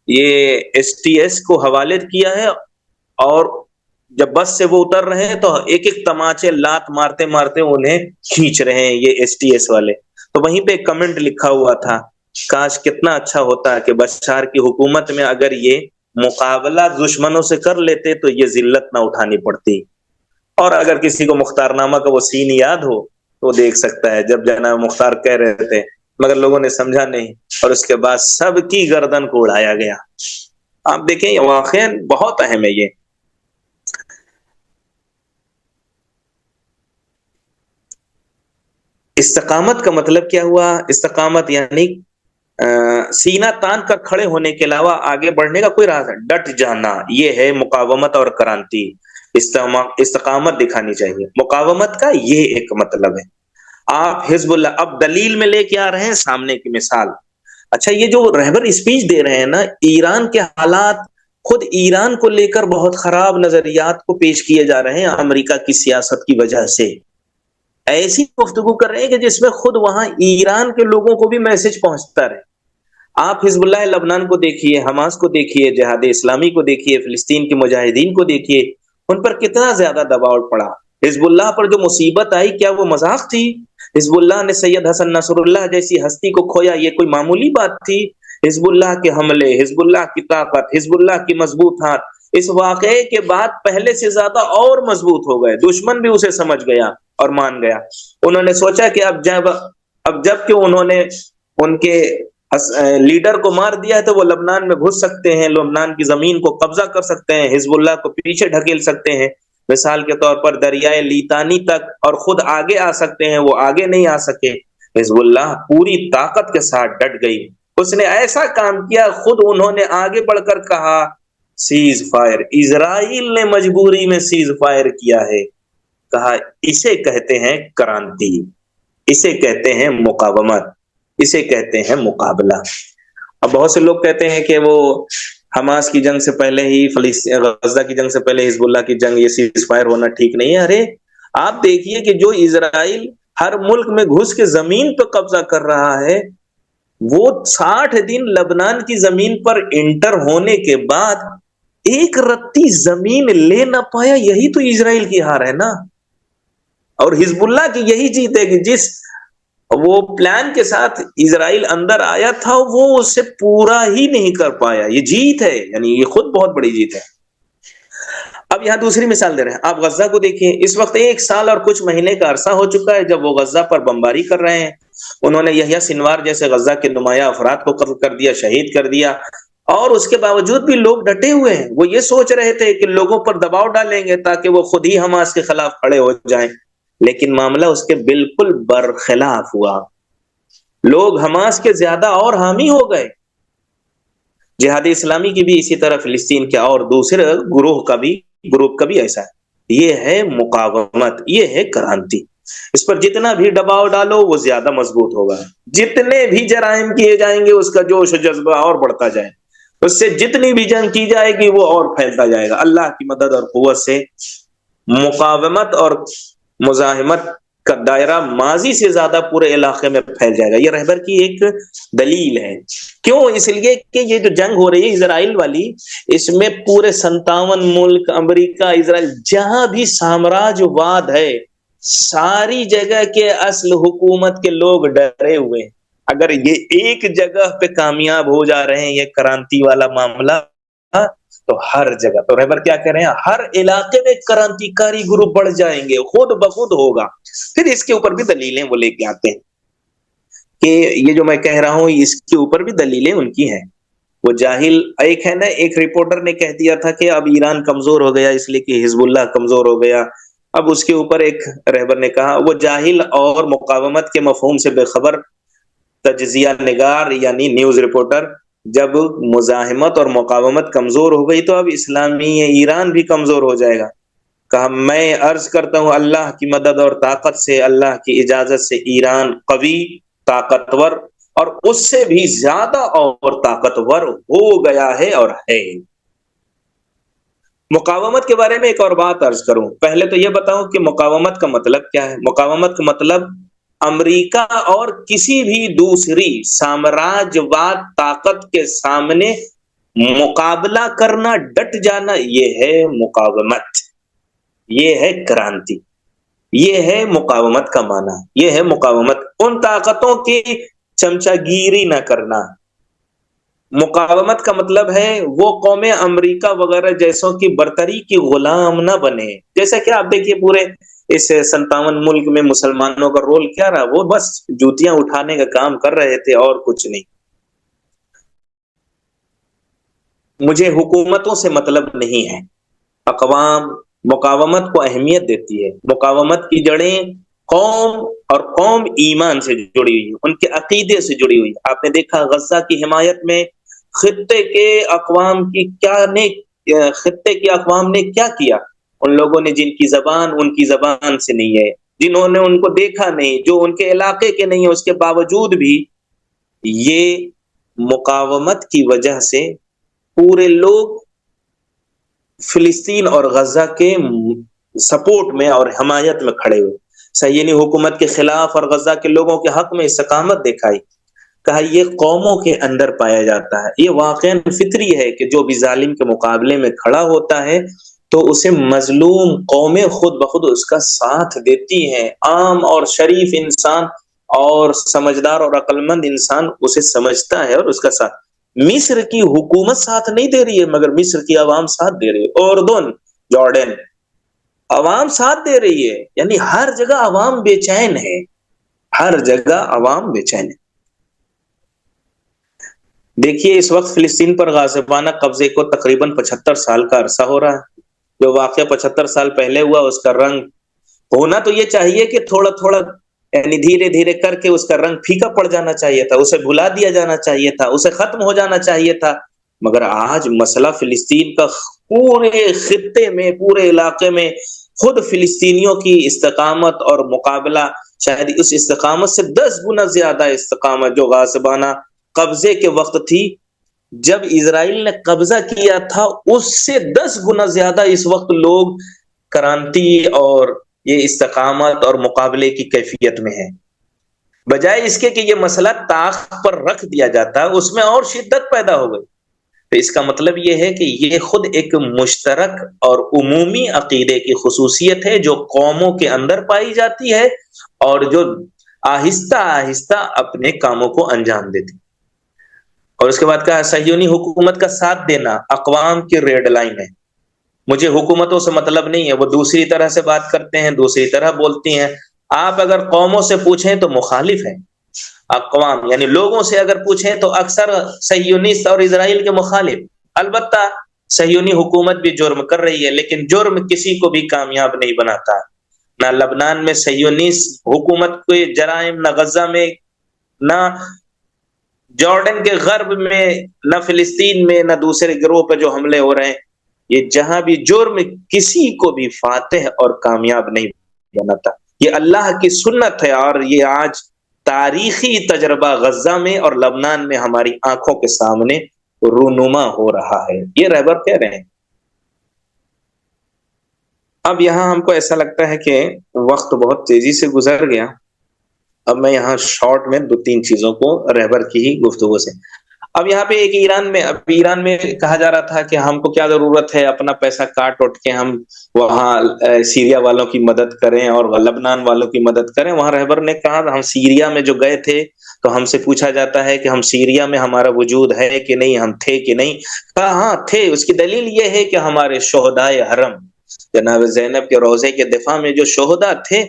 یہ STS کو حوالے کیا ہے، اور جب بس سے وہ اتر رہے ہیں تو ایک ایک تماچے لات مارتے مارتے انہیں کھینچ رہے ہیں یہ STS والے. تو وہیں پہ کمنٹ لکھا ہوا تھا، کاش کتنا اچھا ہوتا کہ بشار کی حکومت میں اگر یہ مقابلہ دشمنوں سے کر لیتے تو یہ ذلت نہ اٹھانی پڑتی. اور اگر کسی کو مختار نامہ کا وہ سین یاد ہو تو دیکھ سکتا ہے، جب جناب مختار کہہ رہے تھے مگر لوگوں نے سمجھا نہیں، اور اس کے بعد سب کی گردن کو اڑایا گیا. آپ دیکھیں واقعا بہت اہم ہے یہ. استقامت کا مطلب کیا ہوا؟ استقامت یعنی سینہ تان کر کھڑے ہونے کے علاوہ آگے بڑھنے کا کوئی راستہ، ڈٹ جانا. یہ ہے مقاومت اور کرانتی. استقامت دکھانی چاہیے. مقاومت کا یہ ایک مطلب ہے. آپ حزب اللہ اب دلیل میں لے کے آ رہے ہیں سامنے کی مثال. اچھا، یہ جو رہبر اسپیچ دے رہے ہیں نا، ایران کے حالات خود ایران کو لے کر بہت خراب نظریات کو پیش کیے جا رہے ہیں امریکہ کی سیاست کی وجہ سے. ایسی گفتگو کر رہے ہیں کہ جس میں خود وہاں ایران کے لوگوں کو بھی میسج پہنچتا رہے. آپ حزب اللہ لبنان کو دیکھیے، حماس کو دیکھیے، جہاد اسلامی کو دیکھیے، فلسطین کے مجاہدین کو دیکھیے، ان پر کتنا زیادہ دباؤ پڑا. حزب اللہ پر جو مصیبت آئی کیا وہ مذاق تھی؟ حزب اللہ نے سید حسن نصر اللہ جیسی ہستی کو کھویا، یہ کوئی معمولی بات تھی؟ حزب اللہ کے حملے، حزب اللہ کی طاقت، حزب اللہ کی مضبوط ہاتھ اس واقعے کے بعد پہلے سے زیادہ اور مضبوط ہو گئے. دشمن بھی اسے سمجھ گیا اور مان گیا. انہوں نے سوچا کہ اب جب کہ انہوں نے ان کے لیڈر کو مار دیا ہے تو وہ لبنان میں گھس سکتے ہیں، لبنان کی زمین کو قبضہ کر سکتے ہیں، حزب اللہ کو پیچھے ڈھکیل سکتے ہیں. مثال کے طور پر دریائے لیتانی تک، اور خود آگے آ سکتے ہیں، وہ آگے نہیں آ سکے. حزب اللہ پوری طاقت کے ساتھ ڈٹ گئی. اس نے ایسا کام کیا، خود انہوں نے آگے بڑھ کر کہا سیز فائر. اسرائیل نے مجبوری میں سیز فائر کیا ہے. کہا اسے کہتے ہیں کرانتی، اسے کہتے ہیں مقاومت، اسے کہتے ہیں مقابلہ. اب بہت سے لوگ کہتے ہیں کہ وہ حماس کی جنگ سے پہلے ہی غزہ کی جنگ سے پہلے حزب اللہ کی جنگ، یہ سیز فائر ہونا ٹھیک نہیں ہے. ارے آپ دیکھیے کہ جو اسرائیل ہر ملک میں گھس کے زمین پہ قبضہ کر رہا ہے، وہ 60 دن لبنان کی زمین پر انٹر ہونے کے بعد ایک رتی زمین لے نہ پایا. یہی تو اسرائیل کی ہار ہے نا. اور حزب اللہ کی یہی جیت ہے کہ جس وہ پلان کے ساتھ اسرائیل اندر آیا تھا وہ اسے پورا ہی نہیں کر پایا. یہ جیت ہے، یعنی یہ خود بہت بڑی جیت ہے. اب یہاں دوسری مثال دے رہے ہیں. آپ غزہ کو دیکھیں، اس وقت 1 سال اور کچھ مہینے کا عرصہ ہو چکا ہے جب وہ غزہ پر بمباری کر رہے ہیں. انہوں نے یحییٰ سنوار جیسے غزہ کے نمایاں افراد کو قتل کر دیا، شہید کر دیا، اور اس کے باوجود بھی لوگ ڈٹے ہوئے ہیں. وہ یہ سوچ رہے تھے کہ لوگوں پر دباؤ ڈالیں گے تاکہ وہ خود ہی حماس کے خلاف کھڑے ہو جائیں، لیکن معاملہ اس کے بالکل برخلاف ہوا. لوگ حماس کے زیادہ اور حامی ہو گئے. جہاد اسلامی کی بھی اسی طرح فلسطین کے اور دوسرے گروپ کا بھی ایسا ہے. یہ ہے مقاومت، یہ ہے کرانتی. اس پر جتنا بھی دباؤ ڈالو وہ زیادہ مضبوط ہوگا. جتنے بھی جرائم کیے جائیں گے اس کا جوش و جذبہ اور بڑھتا جائے. اس سے جتنی بھی جنگ کی جائے گی وہ اور پھیلتا جائے گا. اللہ کی مدد اور قوت سے مقاومت اور مزاحمت کا دائرہ ماضی سے زیادہ پورے علاقے میں پھیل جائے گا. یہ رہبر کی ایک دلیل ہے. کیوں؟ اس لیے کہ یہ جو جنگ ہو رہی ہے اسرائیل والی، اس میں پورے 57 ملک، امریکہ، اسرائیل، جہاں بھی سامراج واد ہے، ساری جگہ کے اصل حکومت کے لوگ ڈرے ہوئے ہیں. اگر یہ ایک جگہ پہ کامیاب ہو جا رہے ہیں یہ کرانتی والا معاملہ، تو ہر جگہ، تو رہبر کیا کہہ رہے ہیں، ہر علاقے میں کرانتی کاری گروپ بڑھ جائیں گے، خود بخود ہوگا. پھر اس کے اوپر بھی دلیلیں وہ لے کے آتے ہیں کہ یہ جو میں کہہ رہا ہوں اس کے اوپر بھی دلیلیں ان کی ہیں. وہ جاہل ایک ہے نا، ایک رپورٹر نے کہہ دیا تھا کہ اب ایران کمزور ہو گیا اس لیے کہ حزب اللہ کمزور ہو گیا. اب اس کے اوپر ایک رہبر نے کہا وہ جاہل اور مقاومت کے مفہوم سے بے خبر تجزیہ نگار یعنی نیوز رپورٹر، جب مزاحمت اور مقاومت کمزور ہو گئی تو اب اسلامی ایران بھی کمزور ہو جائے گا. کہا میں عرض کرتا ہوں اللہ کی مدد اور طاقت سے، اللہ کی اجازت سے ایران قوی، طاقتور اور اس سے بھی زیادہ اور طاقتور ہو گیا ہے اور ہے. مقاومت کے بارے میں ایک اور بات عرض کروں. پہلے تو یہ بتاؤں کہ مقاومت کا مطلب کیا ہے. مقاومت کا مطلب امریکہ اور کسی بھی دوسری سامراجواد طاقت کے سامنے مقابلہ کرنا، ڈٹ جانا، یہ ہے مقاومت، یہ ہے کرانتی، یہ ہے مقاومت کا معنی. یہ ہے مقاومت، ان طاقتوں کی چمچہ گیری نہ کرنا. مقاومت کا مطلب ہے وہ قومیں امریکہ وغیرہ جیسوں کی برتری کی غلام نہ بنے. جیسا کہ آپ دیکھیے پورے اس 57 ملک میں مسلمانوں کا رول کیا رہا، وہ بس جوتیاں اٹھانے کا کام کر رہے تھے اور کچھ نہیں. مجھے حکومتوں سے مطلب نہیں ہے. اقوام مقاومت کو اہمیت دیتی ہے. مقاومت کی جڑیں قوم اور قوم ایمان سے جڑی ہوئی، ان کے عقیدے سے جڑی ہوئی. آپ نے دیکھا غزہ کی حمایت میں خطے کے اقوام نے کیا کیا. ان لوگوں نے جن کی زبان ان کی زبان سے نہیں ہے، جنہوں نے ان کو دیکھا نہیں، جو ان کے علاقے کے نہیں ہے، اس کے باوجود بھی یہ مقاومت کی وجہ سے پورے لوگ فلسطین اور غزہ کے سپورٹ میں اور حمایت میں کھڑے ہوئے، صہیونی حکومت کے خلاف اور غزہ کے لوگوں کے حق میں استقامت دکھائی۔ کہا یہ قوموں کے اندر پایا جاتا ہے، یہ واقعاً فطری ہے کہ جو بھی ظالم کے مقابلے میں کھڑا ہوتا ہے تو اسے مظلوم قومیں خود بخود اس کا ساتھ دیتی ہیں۔ عام اور شریف انسان اور سمجھدار اور عقل مند انسان اسے سمجھتا ہے اور اس کا ساتھ۔ مصر کی حکومت ساتھ نہیں دے رہی ہے مگر مصر کی عوام ساتھ دے رہی ہے، اردن، جارڈن، عوام ساتھ دے رہی ہے، یعنی ہر جگہ عوام بے چین ہے، ہر جگہ عوام بے چین ہے۔ دیکھیے اس وقت فلسطین پر غاصبانہ قبضے کو تقریباً 75 سال کا عرصہ ہو رہا ہے۔ جو واقعہ 75 سال پہلے ہوا اس کا رنگ ہونا تو یہ چاہیے کہ تھوڑا تھوڑا، یعنی دھیرے دھیرے کر کے اس کا رنگ پھیکا پڑ جانا چاہیے تھا، اسے بھلا دیا جانا چاہیے تھا، اسے ختم ہو جانا چاہیے تھا، مگر آج مسئلہ فلسطین کا پورے خطے میں، پورے علاقے میں خود فلسطینیوں کی استقامت اور مقابلہ، شاید اس استقامت سے 10 گنا زیادہ استقامت جو غاصبانہ قبضے کے وقت تھی، جب اسرائیل نے قبضہ کیا تھا اس سے 10 گنا زیادہ اس وقت لوگ کرانتی اور یہ استقامت اور مقابلے کی کیفیت میں ہے۔ بجائے اس کے کہ یہ مسئلہ طاق پر رکھ دیا جاتا اس میں اور شدت پیدا ہو گئی۔ تو اس کا مطلب یہ ہے کہ یہ خود ایک مشترک اور عمومی عقیدے کی خصوصیت ہے جو قوموں کے اندر پائی جاتی ہے اور جو آہستہ آہستہ اپنے کاموں کو انجام دیتی۔ اور اس کے بعد کہا صہیونی حکومت کا ساتھ دینا اقوام کی ریڈ لائن ہے۔ مجھے حکومتوں سے مطلب نہیں ہے، وہ دوسری طرح سے بات کرتے ہیں، دوسری طرح بولتی ہیں۔ آپ اگر قوموں سے پوچھیں تو مخالف ہیں، اقوام یعنی لوگوں سے اگر پوچھیں تو اکثر صہیونسٹ اور اسرائیل کے مخالف۔ البتہ صہیونی حکومت بھی جرم کر رہی ہے لیکن جرم کسی کو بھی کامیاب نہیں بناتا۔ نہ لبنان میں صہیونسٹ حکومت کے جرائم، نہ غزہ میں، نہ جارڈن کے غرب میں، نہ فلسطین میں، نہ دوسرے گروہ پہ جو حملے ہو رہے ہیں، یہ جہاں بھی جرم کسی کو بھی فاتح اور کامیاب نہیں بناتا۔ یہ اللہ کی سنت ہے اور یہ آج تاریخی تجربہ غزہ میں اور لبنان میں ہماری آنکھوں کے سامنے رونما ہو رہا ہے۔ یہ رہبر کہہ رہے ہیں۔ اب یہاں ہم کو ایسا لگتا ہے کہ وقت بہت تیزی سے گزر گیا، اب میں یہاں شارٹ میں 2-3 چیزوں کو رہبر کی ہی گفتگو سے۔ اب یہاں پہ ایک ایران میں کہا جا رہا تھا کہ ہم کو کیا ضرورت ہے، اپنا پیسہ کاٹ اٹھ کے ہم وہاں سیریا والوں کی مدد کریں اور لبنان والوں کی مدد کریں۔ وہاں رہبر نے کہا ہم سیریا میں جو گئے تھے تو ہم سے پوچھا جاتا ہے کہ ہم سیریا میں ہمارا وجود ہے کہ نہیں، ہم تھے کہ نہیں؟ کہا ہاں تھے۔ اس کی دلیل یہ ہے کہ ہمارے شہدائے حرم جناب زینب کے روضے کے دفاع میں جو شہداء تھے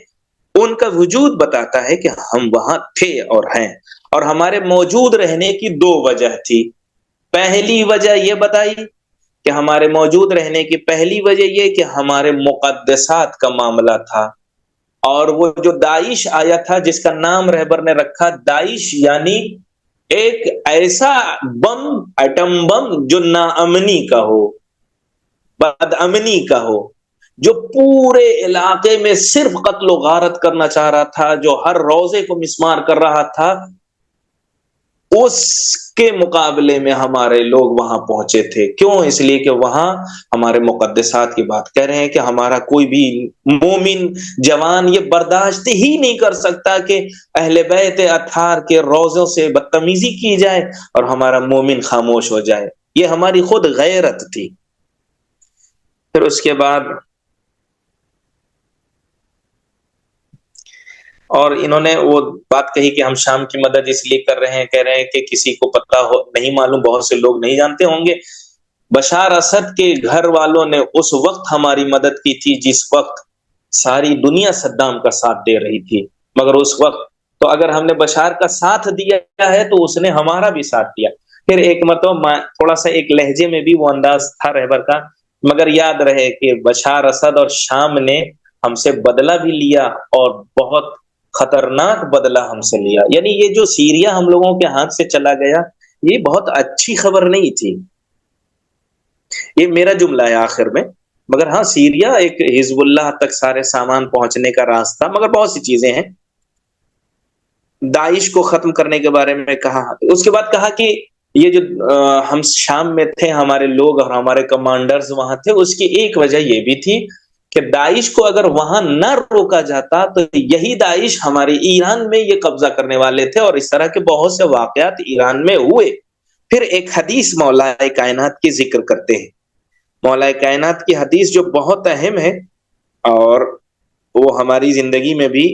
ان کا وجود بتاتا ہے کہ ہم وہاں تھے اور ہیں، اور ہمارے موجود رہنے کی 2 وجہ تھی۔ پہلی وجہ یہ بتائی کہ ہمارے موجود رہنے کی پہلی وجہ یہ کہ ہمارے مقدسات کا معاملہ تھا، اور وہ جو داعش آیا تھا جس کا نام رہبر نے رکھا داعش، یعنی ایک ایسا بم، ایٹم بم جو ناامنی کا ہو، بد امنی کا ہو، جو پورے علاقے میں صرف قتل و غارت کرنا چاہ رہا تھا، جو ہر روزے کو مسمار کر رہا تھا، اس کے مقابلے میں ہمارے لوگ وہاں پہنچے تھے۔ کیوں؟ اس لیے کہ وہاں ہمارے مقدسات کی بات کہہ رہے ہیں کہ ہمارا کوئی بھی مومن جوان یہ برداشت ہی نہیں کر سکتا کہ اہل بیت اطہار کے روزوں سے بدتمیزی کی جائے اور ہمارا مومن خاموش ہو جائے۔ یہ ہماری خود غیرت تھی۔ پھر اس کے بعد اور انہوں نے وہ بات کہی کہ ہم شام کی مدد اس لیے کر رہے ہیں، کہہ رہے ہیں کہ کسی کو پتہ ہو نہیں معلوم، بہت سے لوگ نہیں جانتے ہوں گے، بشار اسد کے گھر والوں نے اس وقت ہماری مدد کی تھی جس وقت ساری دنیا صدام کا ساتھ دے رہی تھی، مگر اس وقت تو اگر ہم نے بشار کا ساتھ دیا ہے تو اس نے ہمارا بھی ساتھ دیا۔ پھر ایک مرتبہ تھوڑا سا ایک لہجے میں بھی وہ انداز تھا رہبر کا، مگر یاد رہے کہ بشار اسد اور شام نے ہم سے بدلہ بھی لیا اور بہت خطرناک بدلہ ہم سے لیا۔ یعنی یہ جو سیریا ہم لوگوں کے ہاتھ سے چلا گیا یہ بہت اچھی خبر نہیں تھی، یہ میرا جملہ ہے آخر میں۔ مگر ہاں سیریا ایک حزب اللہ تک سارے سامان پہنچنے کا راستہ، مگر بہت سی چیزیں ہیں۔ داعش کو ختم کرنے کے بارے میں کہا، اس کے بعد کہا کہ یہ جو ہم شام میں تھے، ہمارے لوگ اور ہمارے کمانڈرز وہاں تھے، اس کی ایک وجہ یہ بھی تھی کہ داعش کو اگر وہاں نہ روکا جاتا تو یہی داعش ہمارے ایران میں یہ قبضہ کرنے والے تھے، اور اس طرح کے بہت سے واقعات ایران میں ہوئے۔ پھر ایک حدیث مولا کائنات کی ذکر کرتے ہیں، مولا کائنات کی حدیث جو بہت اہم ہے، اور وہ ہماری زندگی میں بھی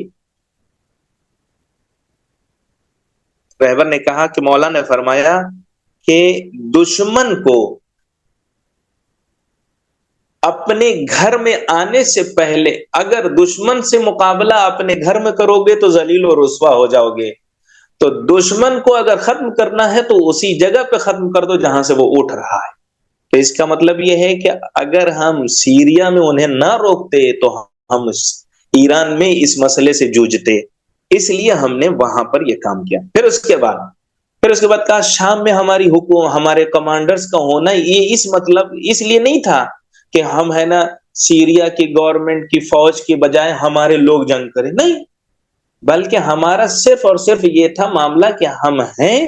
رہبر نے کہا کہ مولا نے فرمایا کہ دشمن کو اپنے گھر میں آنے سے پہلے اگر دشمن سے مقابلہ اپنے گھر میں کرو گے تو ذلیل و رسوا ہو جاؤ گے، تو دشمن کو اگر ختم کرنا ہے تو اسی جگہ پہ ختم کر دو جہاں سے وہ اٹھ رہا ہے۔ تو اس کا مطلب یہ ہے کہ اگر ہم سیریا میں انہیں نہ روکتے تو ہم ایران میں اس مسئلے سے جوجھتے، اس لیے ہم نے وہاں پر یہ کام کیا۔ پھر اس کے بعد کہا شام میں ہماری حکومت، ہمارے کمانڈرز کا ہونا یہ اس لیے نہیں تھا کہ ہم ہے نا سیریا کی گورنمنٹ کی فوج کی بجائے ہمارے لوگ جنگ کریں، نہیں، بلکہ ہمارا صرف اور صرف یہ تھا معاملہ کہ ہم ہیں،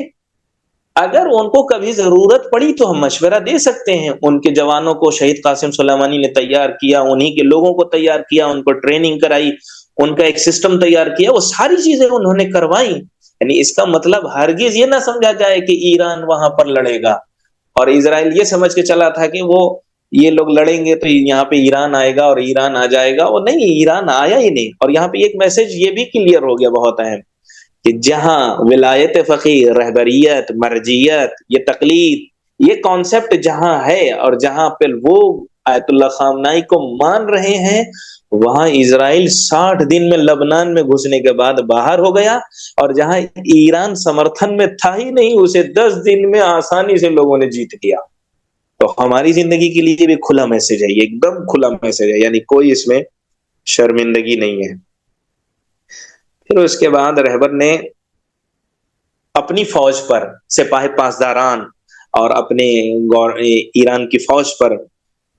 اگر ان کو کبھی ضرورت پڑی تو ہم مشورہ دے سکتے ہیں۔ ان کے جوانوں کو شہید قاسم سلیمانی نے تیار کیا، انہی کے لوگوں کو تیار کیا، ان کو ٹریننگ کرائی، ان کا ایک سسٹم تیار کیا، وہ ساری چیزیں انہوں نے کروائی۔ یعنی اس کا مطلب ہرگز یہ نہ سمجھا جائے کہ ایران وہاں پر لڑے گا، اور اسرائیل یہ سمجھ کے چلا تھا کہ وہ یہ لوگ لڑیں گے تو یہاں پہ ایران آئے گا اور ایران آ جائے گا، وہ نہیں، ایران آیا ہی نہیں۔ اور یہاں پہ ایک میسج یہ بھی کلیئر ہو گیا بہت اہم، کہ جہاں ولایت فقیہ، رہبریت، مرجیت، یہ تقلید، یہ کانسیپٹ جہاں ہے اور جہاں پہ وہ آیت اللہ خامنائی کو مان رہے ہیں، وہاں اسرائیل 60 دن میں لبنان میں گھسنے کے بعد باہر ہو گیا، اور جہاں ایران سمرتھن میں تھا ہی نہیں، اسے 10 دن میں آسانی سے لوگوں نے جیت لیا۔ تو ہماری زندگی کے لیے بھی کھلا میسج ہے، یہ ایک دم کھلا میسج ہے، یعنی کوئی اس میں شرمندگی نہیں ہے۔ پھر اس کے بعد رہبر نے اپنی فوج پر، سپاہ پاسداران اور اپنے ایران کی فوج پر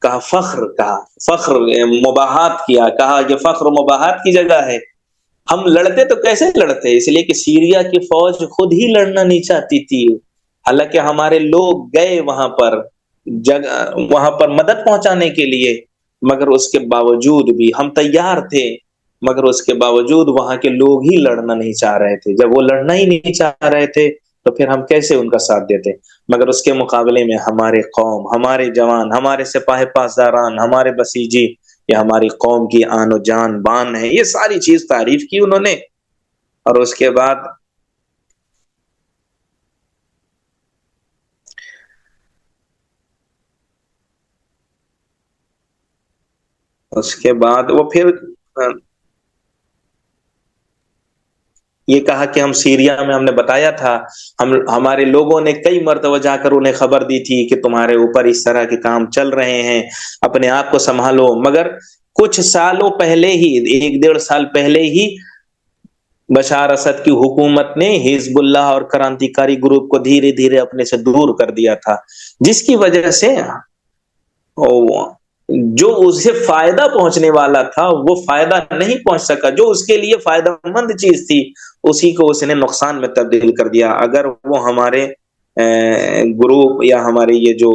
کہا فخر مباحات کیا، کہا یہ فخر مباحات کی جگہ ہے، ہم لڑتے تو کیسے لڑتے؟ اس لیے کہ سیریا کی فوج خود ہی لڑنا نہیں چاہتی تھی، حالانکہ ہمارے لوگ گئے وہاں پر مدد پہنچانے کے لیے، مگر اس کے باوجود بھی ہم تیار تھے، مگر اس کے باوجود وہاں کے لوگ ہی لڑنا نہیں چاہ رہے تھے۔ جب وہ لڑنا ہی نہیں چاہ رہے تھے تو پھر ہم کیسے ان کا ساتھ دیتے؟ مگر اس کے مقابلے میں ہمارے قوم، ہمارے جوان، ہمارے سپاہ پاسداران، ہمارے بسیجی، یہ ہماری قوم کی آن و جان بان ہے، یہ ساری چیز تعریف کی انہوں نے۔ اور اس کے بعد وہ پھر یہ کہا کہ ہم سیریا میں، ہم نے بتایا تھا، ہمارے لوگوں نے کئی مرتبہ جا کر انہیں خبر دی تھی کہ تمہارے اوپر اس طرح کے کام چل رہے ہیں، اپنے آپ کو سنبھالو، مگر کچھ سالوں پہلے ہی، 1-1.5 سال پہلے ہی بشار اسد کی حکومت نے حزب اللہ اور کرانتیکاری گروپ کو دھیرے دھیرے اپنے سے دور کر دیا تھا، جس کی وجہ سے جو اسے فائدہ پہنچنے والا تھا وہ فائدہ نہیں پہنچ سکا، جو اس کے لیے فائدہ مند چیز تھی اسی کو اس نے نقصان میں تبدیل کر دیا۔ اگر وہ ہمارے گروپ یا ہمارے یہ جو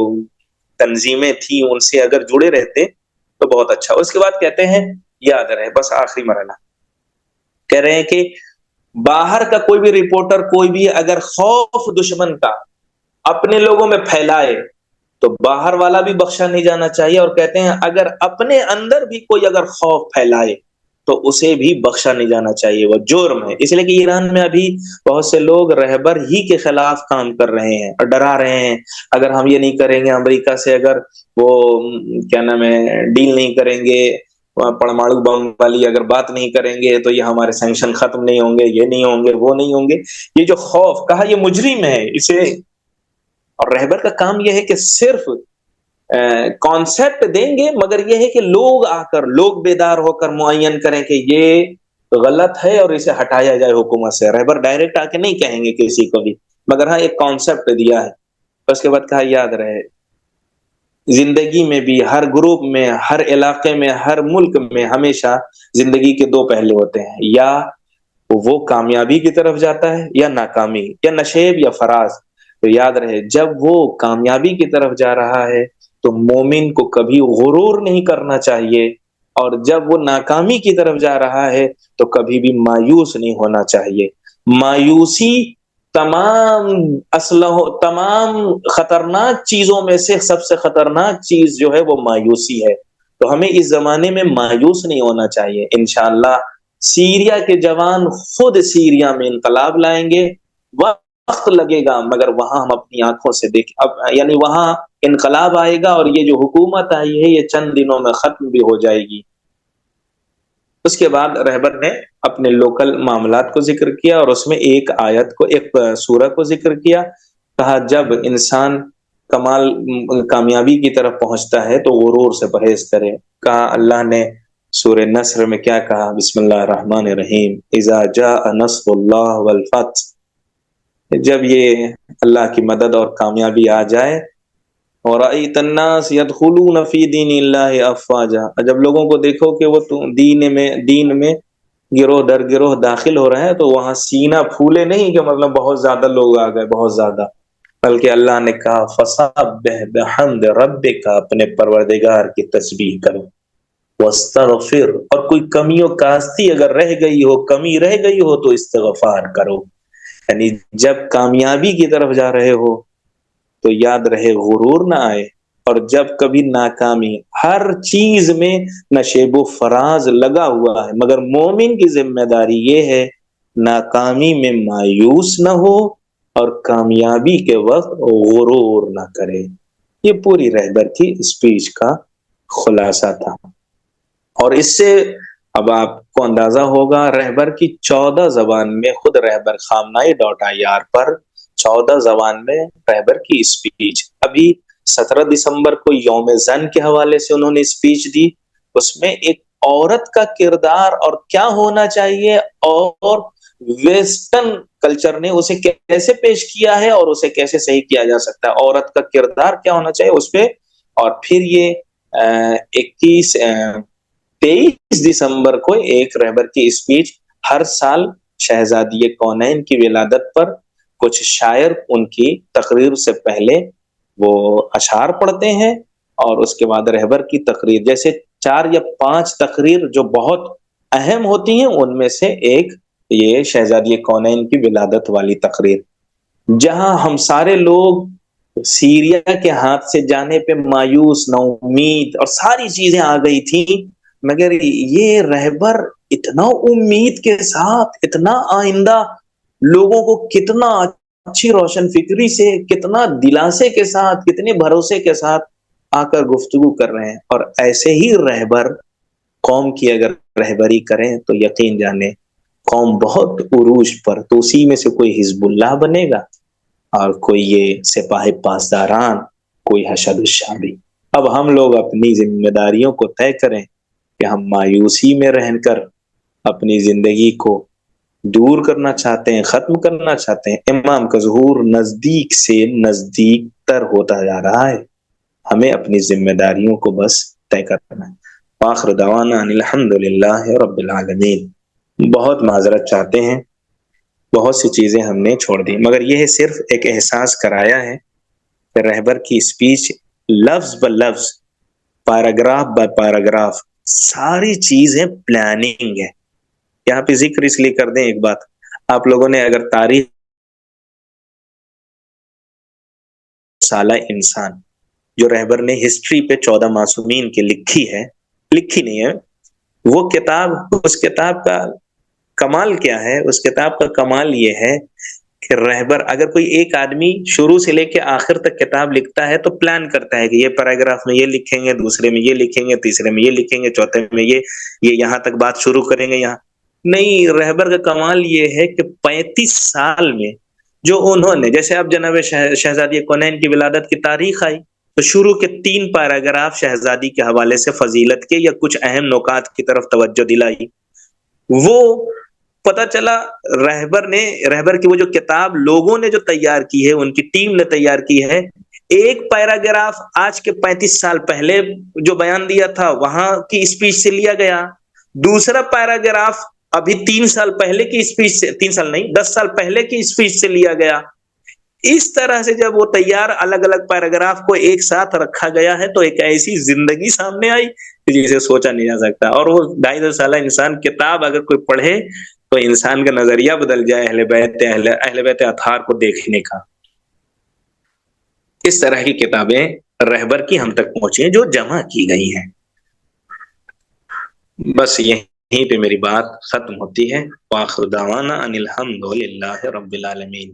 تنظیمیں تھیں ان سے اگر جڑے رہتے تو بہت اچھا۔ اس کے بعد کہتے ہیں، یاد رہے بس آخری مرحلہ، کہہ رہے ہیں کہ باہر کا کوئی بھی رپورٹر، کوئی بھی اگر خوف دشمن کا اپنے لوگوں میں پھیلائے تو باہر والا بھی بخشا نہیں جانا چاہیے، اور کہتے ہیں اگر اپنے اندر بھی کوئی اگر خوف پھیلائے تو اسے بھی بخشا نہیں جانا چاہیے، وہ جرم ہے۔ اس لیے کہ ایران میں ابھی بہت سے لوگ رہبر ہی کے خلاف کام کر رہے ہیں اور ڈرا رہے ہیں، اگر ہم یہ نہیں کریں گے، امریکہ سے اگر وہ کیا نام ہے ڈیل نہیں کریں گے، پرمانو بم والی اگر بات نہیں کریں گے تو یہ ہمارے سینکشن ختم نہیں ہوں گے، یہ نہیں ہوں گے، وہ نہیں ہوں گے۔ یہ جو خوف کہا، یہ مجرم ہے اسے، اور رہبر کا کام یہ ہے کہ صرف کانسیپٹ دیں گے، مگر یہ ہے کہ لوگ بیدار ہو کر معین کریں کہ یہ غلط ہے اور اسے ہٹایا جائے حکومت سے۔ رہبر ڈائریکٹ آ کے نہیں کہیں گے کسی کو بھی، مگر ہاں ایک کانسیپٹ دیا ہے۔ اس کے بعد کہا یاد رہے، زندگی میں بھی، ہر گروپ میں، ہر علاقے میں، ہر ملک میں ہمیشہ زندگی کے 2 پہلو ہوتے ہیں، یا وہ کامیابی کی طرف جاتا ہے یا ناکامی، یا نشیب یا فراز۔ تو یاد رہے جب وہ کامیابی کی طرف جا رہا ہے تو مومن کو کبھی غرور نہیں کرنا چاہیے، اور جب وہ ناکامی کی طرف جا رہا ہے تو کبھی بھی مایوس نہیں ہونا چاہیے۔ مایوسی تمام تمام خطرناک چیزوں میں سے سب سے خطرناک چیز جو ہے وہ مایوسی ہے۔ تو ہمیں اس زمانے میں مایوس نہیں ہونا چاہیے۔ انشاءاللہ سیریا کے جوان خود سیریا میں انقلاب لائیں گے، وقت لگے گا مگر وہاں ہم اپنی آنکھوں سے یعنی وہاں انقلاب آئے گا، اور یہ جو حکومت آئی ہے یہ چند دنوں میں ختم بھی ہو جائے گی۔ اس کے بعد رہبر نے اپنے لوکل معاملات کو ذکر کیا، اور اس میں ایک آیت کو، ایک سورہ کو ذکر کیا۔ کہا جب انسان کامیابی کی طرف پہنچتا ہے تو غرور سے پرہیز کرے۔ کہا اللہ نے سورہ نصر میں کیا کہا، بسم اللہ الرحمن الرحیم، اذا جاء نصر اللہ والفتح، جب یہ اللہ کی مدد اور کامیابی آ جائے، اور رأیت الناس يدخلون فی دین اللہ افواجا، جب لوگوں کو دیکھو کہ وہ دین میں گروہ در گروہ داخل ہو رہے ہیں، تو وہاں سینہ پھولے نہیں کہ مطلب بہت زیادہ لوگ آ گئے، بہت زیادہ، بلکہ اللہ نے کہا فسبح بحمد ربک، اپنے پروردگار کی تسبیح کرو، واستغفر، اور کوئی کمی و کاستی اگر رہ گئی ہو، کمی رہ گئی ہو تو استغفار کرو۔ یعنی جب کامیابی کی طرف جا رہے ہو تو یاد رہے غرور نہ آئے، اور جب کبھی ناکامی، ہر چیز میں نشیب و فراز لگا ہوا ہے، مگر مومن کی ذمہ داری یہ ہے ناکامی میں مایوس نہ ہو اور کامیابی کے وقت غرور نہ کرے۔ یہ پوری رہبر کی اسپیچ کا خلاصہ تھا، اور اس سے اب آپ کو اندازہ ہوگا رہبر کی 14 زبان میں، خود رہبر خامنہ.IR پر 14 زبان میں رہبر کی اسپیچ۔ ابھی 17 دسمبر کو یوم زن کے حوالے سے انہوں نے اسپیچ دی، اس میں ایک عورت کا کردار اور کیا ہونا چاہیے، اور ویسٹرن کلچر نے اسے کیسے پیش کیا ہے اور اسے کیسے صحیح کیا جا سکتا ہے، عورت کا کردار کیا ہونا چاہیے اس پہ۔ اور پھر یہ 23 دسمبر کو ایک رہبر کی اسپیچ، ہر سال شہزادی کونین کی ولادت پر کچھ شاعر ان کی تقریر سے پہلے وہ اشعار پڑھتے ہیں، اور اس کے بعد رہبر کی تقریر، جیسے 4 یا 5 تقریر جو بہت اہم ہوتی ہیں، ان میں سے ایک یہ شہزادی کونین کی ولادت والی تقریر، جہاں ہم سارے لوگ سیریا کے ہاتھ سے جانے پہ مایوس، نا امید اور ساری چیزیں آ گئی تھیں، مگر یہ رہبر اتنا امید کے ساتھ، اتنا آئندہ لوگوں کو کتنا اچھی روشن فکری سے، کتنا دلاسے کے ساتھ، کتنے بھروسے کے ساتھ آ کر گفتگو کر رہے ہیں۔ اور ایسے ہی رہبر قوم کی اگر رہبری کریں تو یقین جانے قوم بہت عروج پر، تو اسی میں سے کوئی حزب اللہ بنے گا، اور کوئی یہ سپاہ پاسداران، کوئی حشد الشعبی۔ اب ہم لوگ اپنی ذمہ داریوں کو طے کریں کہ ہم مایوسی میں رہ کر اپنی زندگی کو دور کرنا چاہتے ہیں، ختم کرنا چاہتے ہیں۔ امام کا ظہور نزدیک سے نزدیک تر ہوتا جا رہا ہے، ہمیں اپنی ذمہ داریوں کو بس طے کرنا ہے۔ آخر دعوانا ان الحمدللہ رب العالمین۔ بہت معذرت چاہتے ہیں، بہت سی چیزیں ہم نے چھوڑ دی، مگر یہ صرف ایک احساس کرایا ہے کہ رہبر کی اسپیچ لفظ ب لفظ، پیراگراف بائی پیراگراف، ساری چیزیں پلاننگ ہے۔ یہاں پہ ذکر اس لیے کر دیں ایک بات، آپ لوگوں نے اگر تاریخ سالہ انسان جو رہبر نے ہسٹری پہ 14 معصومین کی لکھی نہیں ہے، وہ کتاب، اس کتاب کا کمال کیا ہے؟ اس کتاب کا کمال یہ ہے کہ رہبر، اگر کوئی ایک آدمی شروع سے لے کے آخر تک کتاب لکھتا ہے تو پلان کرتا ہے کہ یہ پیراگراف میں یہ لکھیں گے، دوسرے میں یہ لکھیں گے، تیسرے میں یہ لکھیں گے، چوتھے میں یہ یہاں تک بات شروع کریں گے یہاں نہیں۔ رہبر کا کمال یہ ہے کہ 35 سال میں جو انہوں نے، جیسے اب جناب شہزادی کونین کی ولادت کی تاریخ آئی تو شروع کے 3 پیراگراف شہزادی کے حوالے سے فضیلت کے یا کچھ اہم نکات کی طرف توجہ دلائی۔ وہ پتا چلا رہبر کی وہ جو کتاب لوگوں نے جو تیار کی ہے، ان کی ٹیم نے تیار کی ہے، ایک پیراگراف آج کے 35 سال پہلے جو بیان دیا تھا وہاں کی اسپیچ سے لیا گیا، دوسرا پیراگراف ابھی 3 سال پہلے کی اسپیچ سے، 3 سال نہیں 10 سال پہلے کی اسپیچ سے لیا گیا، اس طرح سے جب وہ تیار الگ الگ پیراگراف کو ایک ساتھ رکھا گیا ہے تو ایک ایسی زندگی سامنے آئی جسے سوچا نہیں جا سکتا. اور وہ 250 سالہ انسان کتاب اگر کوئی پڑھے تو انسان کا نظریہ بدل جائے اہل بیت اطہار کو دیکھنے کا. اس طرح کی کتابیں رہبر کی ہم تک پہنچی ہیں جو جمع کی گئی ہیں. بس یہیں پہ میری بات ختم ہوتی ہے. وآخر دعوانا ان الحمد للہ رب العالمین.